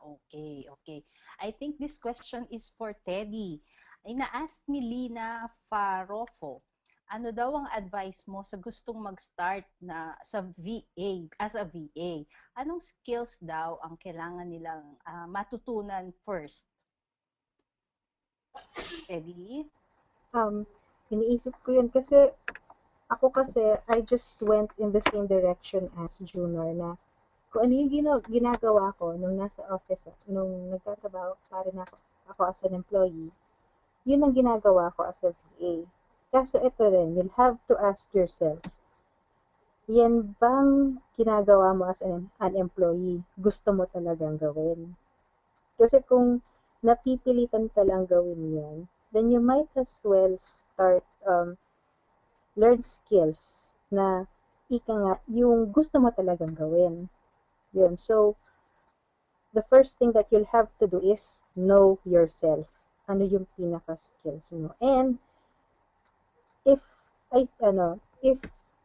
Okay. I think this question is for Teddy. Ina-ask ni Lina Farofo, ano daw ang advice mo sa gustong mag-start na sa VA, as a VA? Anong skills daw ang kailangan nilang matutunan first? Teddy? Iniisip ko yun kasi I just went in the same direction as Junior na kung ano yung ginagawa ko nung nasa office, nung nagtatrabaho pa rin ako as an employee, yun ang ginagawa ko as a VA. Kaso ito rin, you'll have to ask yourself, yan bang ginagawa mo as an employee, gusto mo talagang gawin? Kasi kung napipilitan ka lang gawin yan, then you might as well start learn skills na yung gusto mo talagang gawin. Yun. So, the first thing that you'll have to do is know yourself. Ano yung pinaka-skills mo. And, if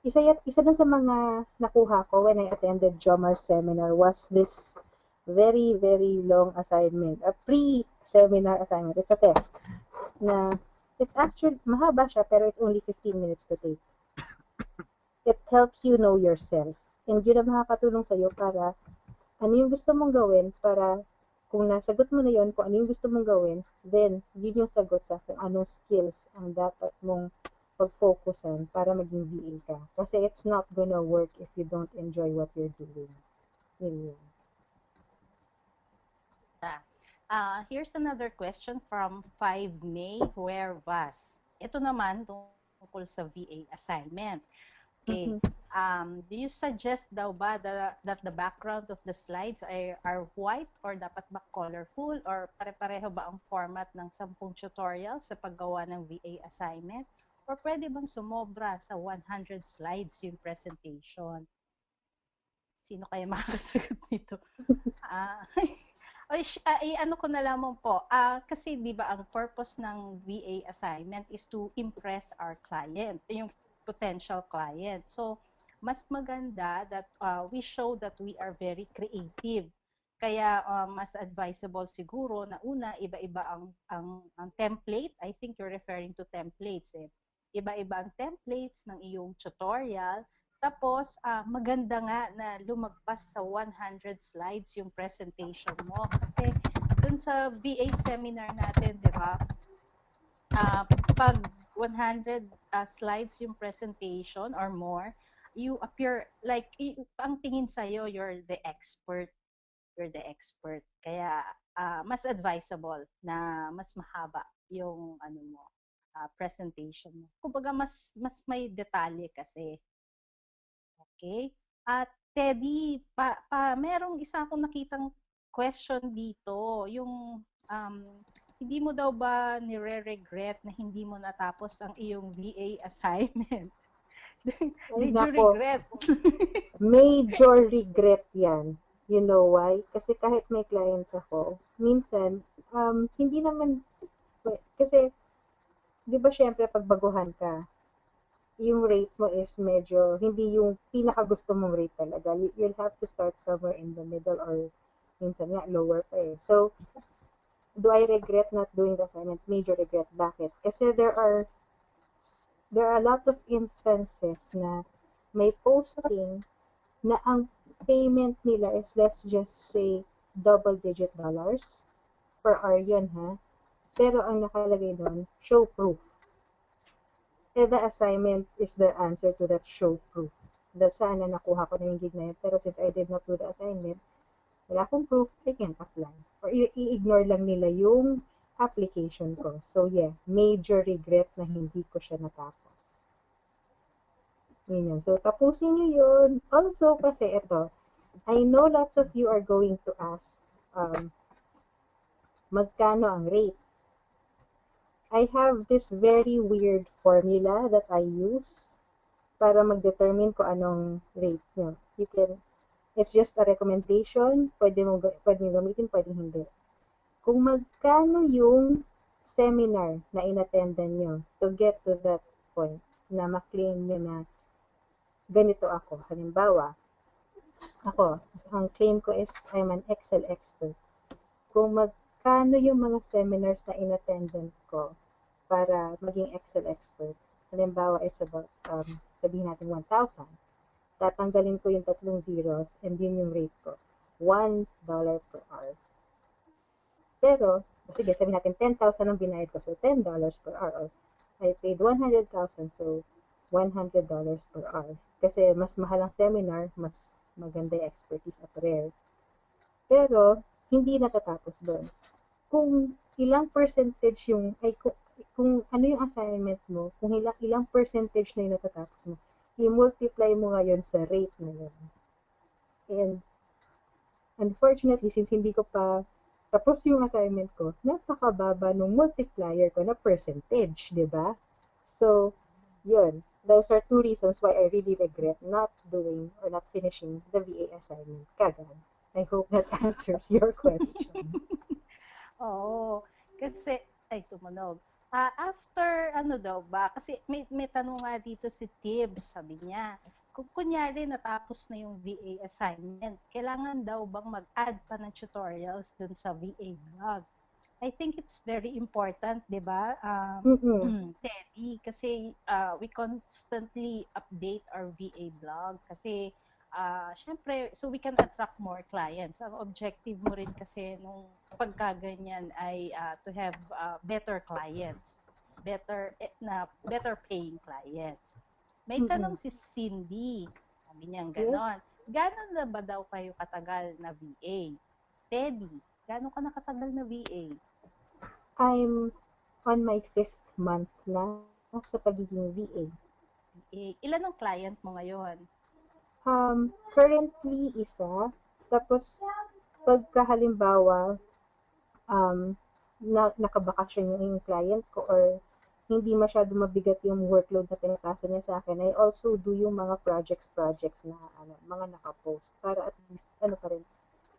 isa dun sa mga nakuha ko when I attended Jomar seminar was this very, very long assignment, a pre-seminar assignment. It's a test na it's actually, mahaba siya, pero it's only 15 minutes to take. It helps you know yourself. And yun ang makakatulong sa'yo para ano yung gusto mong gawin, para kung nasagot mo na yun, kung ano yung gusto mong gawin, then yun yung sagot sa kung anong skills ang dapat mong pag-focusan para maging VA ka. Kasi it's not gonna work if you don't enjoy what you're doing. Yun. Here's another question from 5 May Huervas. Ito naman tungkol sa VA assignment. Okay. Do you suggest daw ba that the background of the slides are white or dapat ba colorful or pare-pareho ba ang format ng 10 tutorial sa paggawa ng VA assignment? Or pwede bang sumobra sa 100 slides yung presentation? Sino kaya makakasagot nito? Ano ko na lamang po, kasi di ba ang purpose ng VA assignment is to impress our client, yung potential client. So, mas maganda that we show that we are very creative. Kaya mas advisable siguro na una, iba-iba ang template. I think you're referring to templates eh. Iba-iba ang templates ng iyong tutorial. Tapos, maganda nga na lumagpas sa 100 slides yung presentation mo. Kasi dun sa VA seminar natin, di ba, pag 100 slides yung presentation or more, you appear like, ang tingin sa'yo, you're the expert. You're the expert. Kaya, mas advisable na mas mahaba yung presentation mo. Kumbaga, mas may detalye kasi. Okay? At Teddy, merong isa akong nakitang question dito, yung hindi mo daw ba nire-regret na hindi mo natapos ang iyong VA assignment? Did you regret? Major regret yan. You know why? Kasi kahit may client ako, minsan, hindi naman, kasi di ba syempre pag baguhan ka, yung rate mo is medyo, hindi yung pinakagusto mong rate talaga. You'll have to start somewhere in the middle or minsan nga lower pa eh. So, do I regret not doing the assignment? Major regret. Bakit? Kasi there are a lot of instances na may posting na ang payment nila is, let's just say, double-digit dollars per hour yun, ha? Pero ang nakalagay doon, show proof. The assignment is the answer to that show proof. Sana nakuha ko na yung gig na yun. Pero since I did not do the assignment, wala akong proof, I can't apply. Or i-ignore lang nila yung application ko. So yeah, major regret na hindi ko siya natapos. Yun. So tapusin nyo yun. Also kasi ito, I know lots of you are going to ask, magkano ang rate? I have this very weird formula that I use para mag-determine kung anong rate nyo. It's just a recommendation. Pwede nyo gamitin, pwede hindi. Kung magkano yung seminar na inattendan nyo to get to that point na ma-claim nyo na ganito ako. Halimbawa, ang claim ko is I'm an Excel expert. Kung magkano yung mga seminars na inattendan ko para maging Excel expert, halimbawa it's about, sabihin natin 1,000. Tatanggalin ko yung 3 zeros and yun yung rate ko. $1 per hour. Pero, sige, sabihin natin 10,000 ang binayad ko, so $10 per hour. I paid 100,000, so $100 per hour. Kasi mas mahal ang seminar, mas maganda yung expertise at rare. Pero, hindi natatapos doon. Kung ilang percentage yung, kung ano yung assignment mo, kung ilang percentage na yung natatapos mo, i-multiply mo ngayon sa rate na yun. And, unfortunately, since hindi ko pa tapos yung assignment ko, napakababa nung multiplier ko na percentage, di ba? So, yun. Those are 2 reasons why I really regret not doing or not finishing the VA assignment kagad. I hope that answers your question. Oo. Kasi, ay, tumunog. After, ano daw ba? Kasi may tanong nga dito si Tibbs, sabi niya, kung kunyari natapos na yung VA assignment, kailangan daw bang mag-add pa ng tutorials dun sa VA blog? I think it's very important, di ba, Teddy? Kasi we constantly update our VA blog kasi syempre, so we can attract more clients. Ang objective mo rin kasi nung pagkaganyan ay to have better clients, better paying clients. May tanong si Cindy, sabi niya ganon. Ganon na ba daw kayo katagal na VA? Teddy, ganon ka nakatagal na VA? I'm on my 5th month na sa pagiging VA. Ilan ang client mo ngayon? Currently, isa. Tapos, pagkahalimbawa, nakabakasyon yung client ko or hindi masyado mabigat yung workload na pinapasa niya sa akin, I also do yung mga projects na mga nakapost para at least pa rin,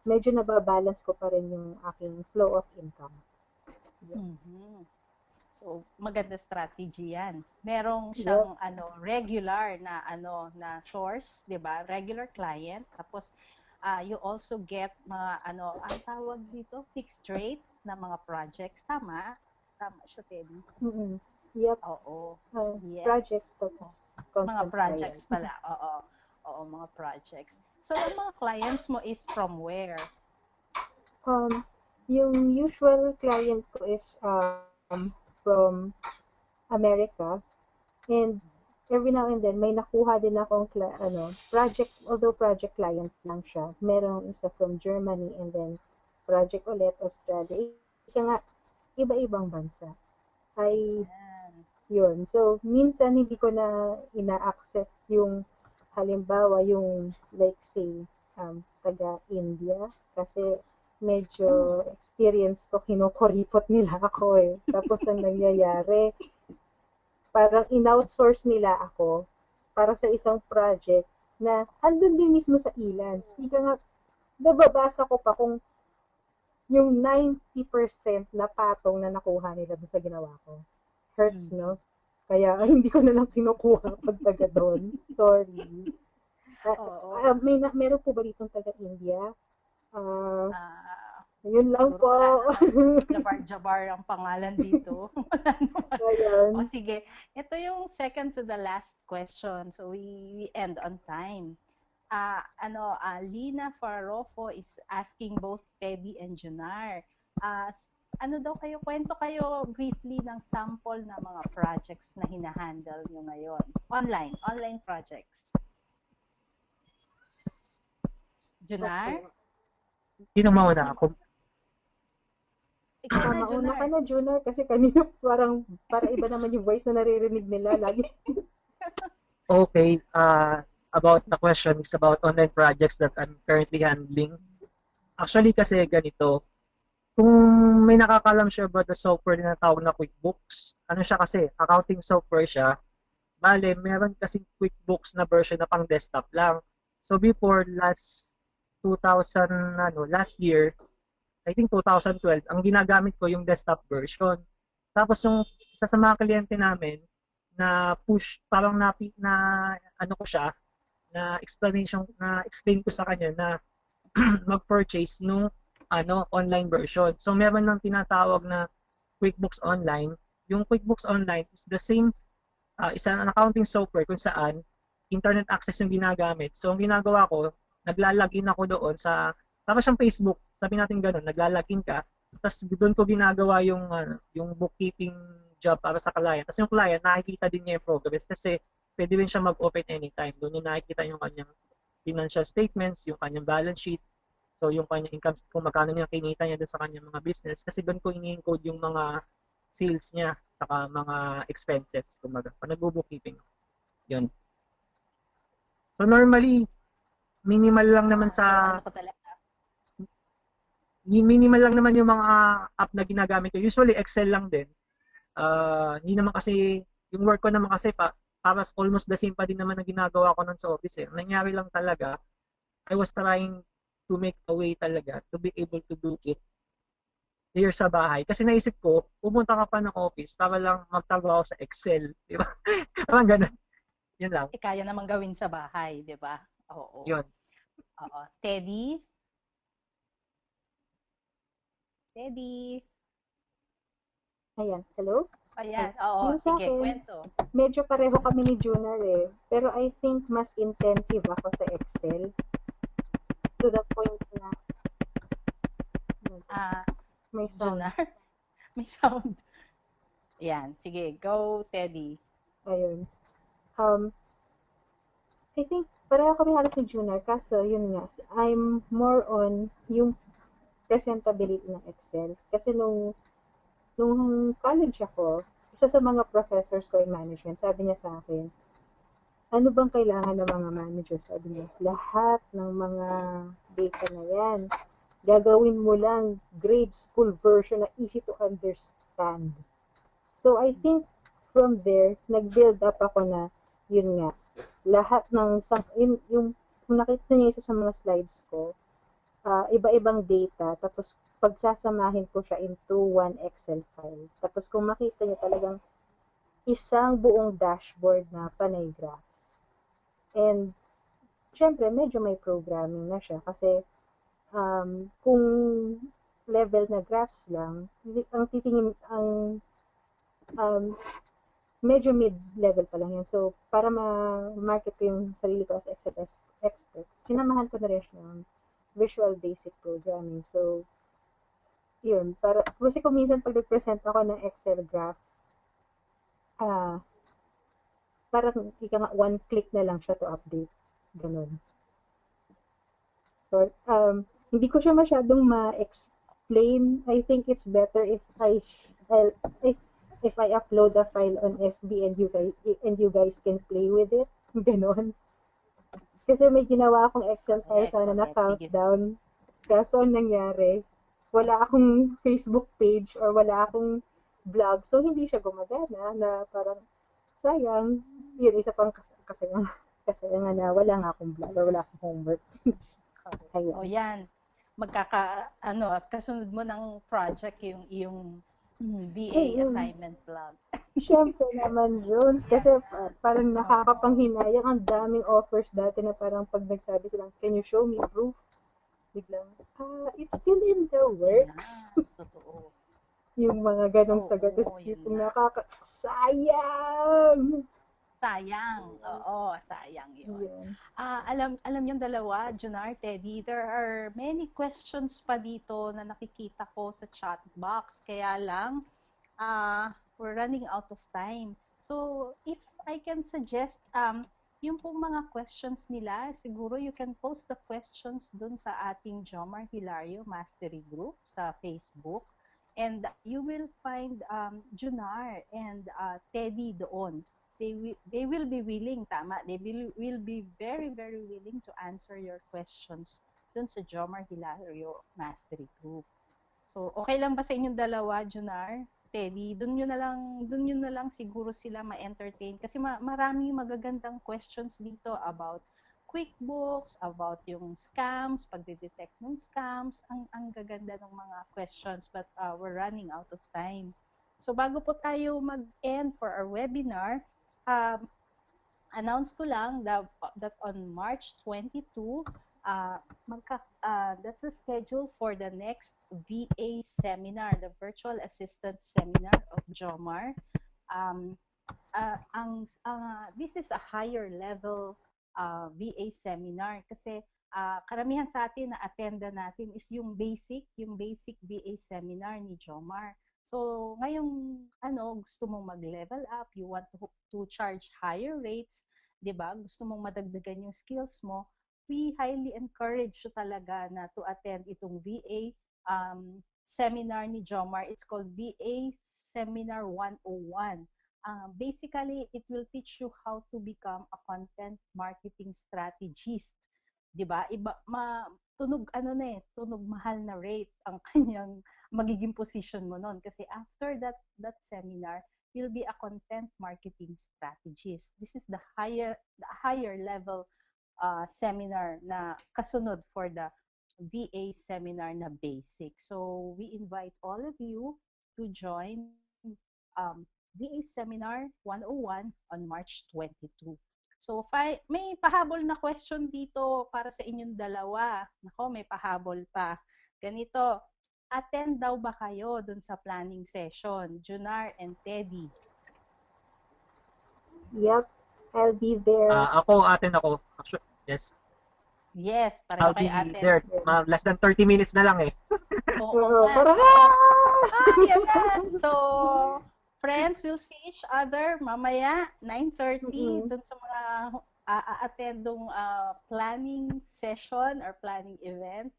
medyo nababalance ko pa rin yung aking flow of income. Yeah. So, maganda strategy 'yan. Merong siyang regular na na source, 'di ba? Regular client, tapos you also get mga ang tawag dito, fixed rate na mga projects, tama siya, Teddy. Yep. Oo. Yes. Projects mga projects pala. Oo, mga projects. So, ang mga clients mo is from where? Yung usual client ko is from America, and every now and then may nakuha din akong project, although project client lang siya. Merong isa from Germany and then project ulit Australia. Ika nga, iba-ibang bansa. Yun. So, minsan hindi ko na ina-accept yung, halimbawa, yung, like say, taga-India, kasi medyo experience ko, kinukuripot nila ako eh. Tapos ang nangyayari, parang in-outsource nila ako para sa isang project na andun din mismo sa Elance. Ika nga, nababasa ko pa kung yung 90% na patong na nakuha nila dun sa ginawa ko. hurts, no? Kaya hindi ko na lang kinukuha pag taga doon. Sorry. Oo. Meron po ba ditong taga India? Ah, yun lang Siguro po. wala naman. Jabar-Jabar ang pangalan dito. Wala naman. Ayan. O sige, ito yung second to the last question. So we end on time. Lina Farofo is asking both Teddy and Junar. Ano daw kayo, kwento kayo briefly ng sample na mga projects na hinahandle nyo ngayon. Online projects. Junar? Sino mauna? Ikaw na, Mauna ka Junar. na, Junar, kasi kanina para iba naman yung voice na naririnig nila lagi. Okay, about the question is about online projects that I'm currently handling. Actually kasi ganito, kung may nakakalam siya about the software na tawag na QuickBooks, ano siya kasi, accounting software siya. Bale, meron kasi QuickBooks na version na pang desktop lang. So before last year, I think 2012, ang ginagamit ko yung desktop version. Tapos yung isa sa mga kliyente namin na push, parang na ano ko siya, explain ko sa kanya na mag-purchase nung online version. So meron ng tinatawag na QuickBooks Online. Yung QuickBooks Online is the same isang accounting software kung saan internet access yung ginagamit. So ang ginagawa ko, naglalagin ako doon tapos yung Facebook, sabi natin gano'n, naglalagin ka, tapos doon ko ginagawa yung bookkeeping job para sa client. Tapos yung client, nakikita din niya yung progress kasi pwede rin siya mag-open anytime. Doon yung nakikita yung kanyang financial statements, yung kanyang balance sheet, so yung kanyang income, kung magkano niya kinita niya doon sa kanyang mga business. Kasi doon ko ini-encode yung mga sales niya, saka mga expenses, kumaga, pag nag-bookkeeping. Yun. So normally, minimal lang naman So, minimal lang naman yung mga app na ginagamit ko. Usually Excel lang din. Hindi naman kasi yung work ko naman kasi para almost the same pa din naman ang ginagawa ko nun sa office eh. Nangyari lang talaga, I was trying to make a way talaga to be able to do it here sa bahay. Kasi naisip ko, pumunta ka pa ng office para lang magtrabaho sa Excel. Di ba? Parang ganun. Yun lang. kaya naman gawin sa bahay, di ba? Oo. Yun. Oo. Teddy? Teddy? Ayan, hello? Ayan. Oo, Yung sa sige, akin, kwento. medyo pareho kami ni Junar eh. Pero I think mas intensive ako sa Excel. To the point na may sound. Junar? May sound. Yan. Sige, go, Teddy. Ayun. I think pareho kami halos ni Junar. Kaso, yun nga, I'm more on yung presentability ng Excel. Kasi nung college ako, isa sa mga professors ko in management, sabi niya sa akin, ano bang kailangan ng mga managers? Sabi niya, lahat ng mga data na yan, gagawin mo lang grade school version na easy to understand. So I think from there, nag-build up ako na, yun nga, lahat ng, yung nakita niya isa sa mga slides ko, iba-ibang data, tapos pagsasamahin ko siya into one Excel file. Tapos kung makita niyo talagang isang buong dashboard na panay graphs. And, syempre, medyo may programming na siya kasi kung level na graphs lang, ang titingin, medyo mid-level pa lang yan. So, para ma-market ko yung sarili ko as Excel expert, sinamahan ko na rin siya ng Visual Basic Programming. So, yun. Kasi kung minsan pag nag-present ako ng Excel graph, parang one click na lang siya to update. Ganun. So, hindi ko siya masyadong ma-explain. I think it's better if I upload a file on FB and you guys can play with it. Ganon. Kasi may ginawa akong Excel file sana na countdown. Kaso ang nangyari, wala akong Facebook page or wala akong blog. So, hindi siya gumagana na parang sayang. Yun, isa pang kasayangan na wala nga akong blog or wala akong homework. Ayan. O yan. Kasunod mo ng project yung BA assignment blog. Siyempre naman, Jones, kasi parang nakakapanghinayang ang daming offers dati na parang pag nagsabi silang, can you show me proof? Biglang, it's still in the Yun na, works. totoo. Yung mga ganong sagot is Oo, yun tipong na. sayang! Sayang. Oo, sayang yun. Yan. Alam yung dalawa, Junar, Teddy, there are many questions pa dito na nakikita ko sa chat box. Kaya lang, we're running out of time. So, if I can suggest, yung pong mga questions nila, siguro you can post the questions dun sa ating Jomar Hilario Mastery Group sa Facebook. And you will find Junar and Teddy doon. They will be willing, tama, they will be very, very willing to answer your questions dun sa Jomar Hilario Mastery Group. So, okay lang ba sa inyong dalawa, Junar, Teddy? Doon nyo na lang siguro sila ma-entertain kasi maraming magagandang questions dito about QuickBooks, about yung scams, pagde-detect ng scams. Ang gaganda ng mga questions, but we're running out of time. So, bago po tayo mag-end for our webinar, announce ko lang that on March 22, that's the schedule for the next VA seminar, the Virtual Assistant Seminar of Jomar. This is a higher level VA seminar kasi karamihan sa atin na attenda natin is yung basic VA seminar ni Jomar. So, ngayong gusto mong mag-level up, you want to charge higher rates, 'di ba? Gusto mong madagdagan yung skills mo, we highly encourage you talaga na to attend itong VA seminar ni Jomar. It's called VA Seminar 101. Basically, it will teach you how to become a content marketing strategist. 'Di ba? Tunog mahal na rate ang kanyang magiging position mo noon kasi after that seminar, you'll be a content marketing strategist. This is the higher level seminar na kasunod for the VA seminar na basic. So we invite all of you to join VA Seminar 101 on March 22. So, may pahabol na question dito para sa inyong dalawa. Nako, may pahabol pa. Ganito, attend daw ba kayo dun sa planning session, Junar and Teddy? Yep, I'll be there. Ako, atin ako. Actually, yes. Yes, I'll pareho be kayo attend. there. Less than 30 minutes na lang eh. Oo nga. Parang, Yan na. So, friends, we'll see each other mamaya, 9:30, dun sa mga a-attendong planning session or planning event.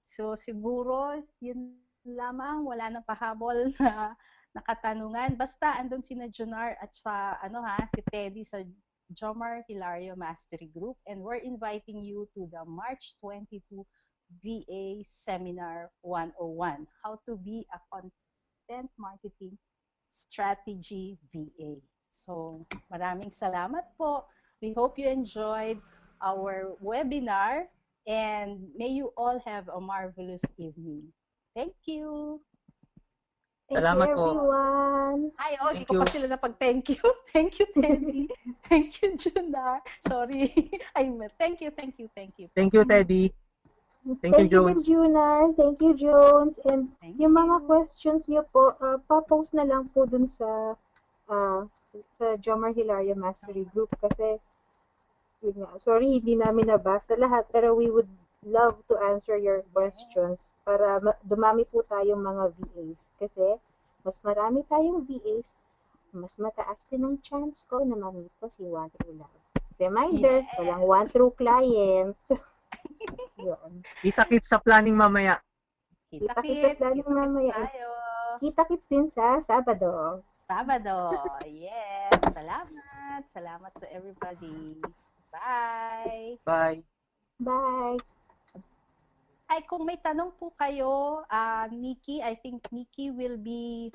So, siguro, yun lamang, wala nang pahabol na katanungan. Basta, andun sina Junar at sa, si Teddy sa Jomar Hilario Mastery Group, and we're inviting you to the March 22 VA Seminar 101, How to be a Content Marketing Strategy VA. So, maraming salamat po. We hope you enjoyed our webinar and may you all have a marvelous evening. Thank you. thank you Salamat po. everyone. Ay, di Thank ko pa you. sila napag-thank you. Thank you, Teddy. Thank you, Junar. Sorry. Thank you. Thank you, Teddy. Thank you, Thank you din, Jones. Junar. Thank you, Jones. And Thank yung mga you. questions niyo po, pa-post na lang po dun sa Jomar Hilario Mastery Group kasi yun nga, sorry, hindi namin nabasa lahat, pero we would love to answer your questions para dumami po tayong mga VAs. Kasi mas marami tayong VAs, mas mataas din ang chance ko na mamit ko si One True Love. Reminder, Yes. walang One True Client. Yun. Kita-kits sa planning mamaya. Kita-kits mamaya. tayo. Kita-kits din sa Sabado. Yes. Salamat to everybody. Bye. Bye. Bye. Ay, kung may tanong po kayo, Nikki, I think Nikki will be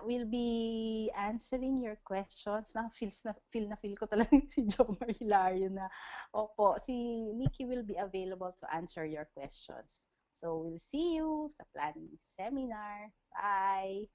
will be answering your questions. Feel ko talaga si Jomar Hilario na, opo, si Nikki will be available to answer your questions. So, we'll see you sa planning seminar. Bye!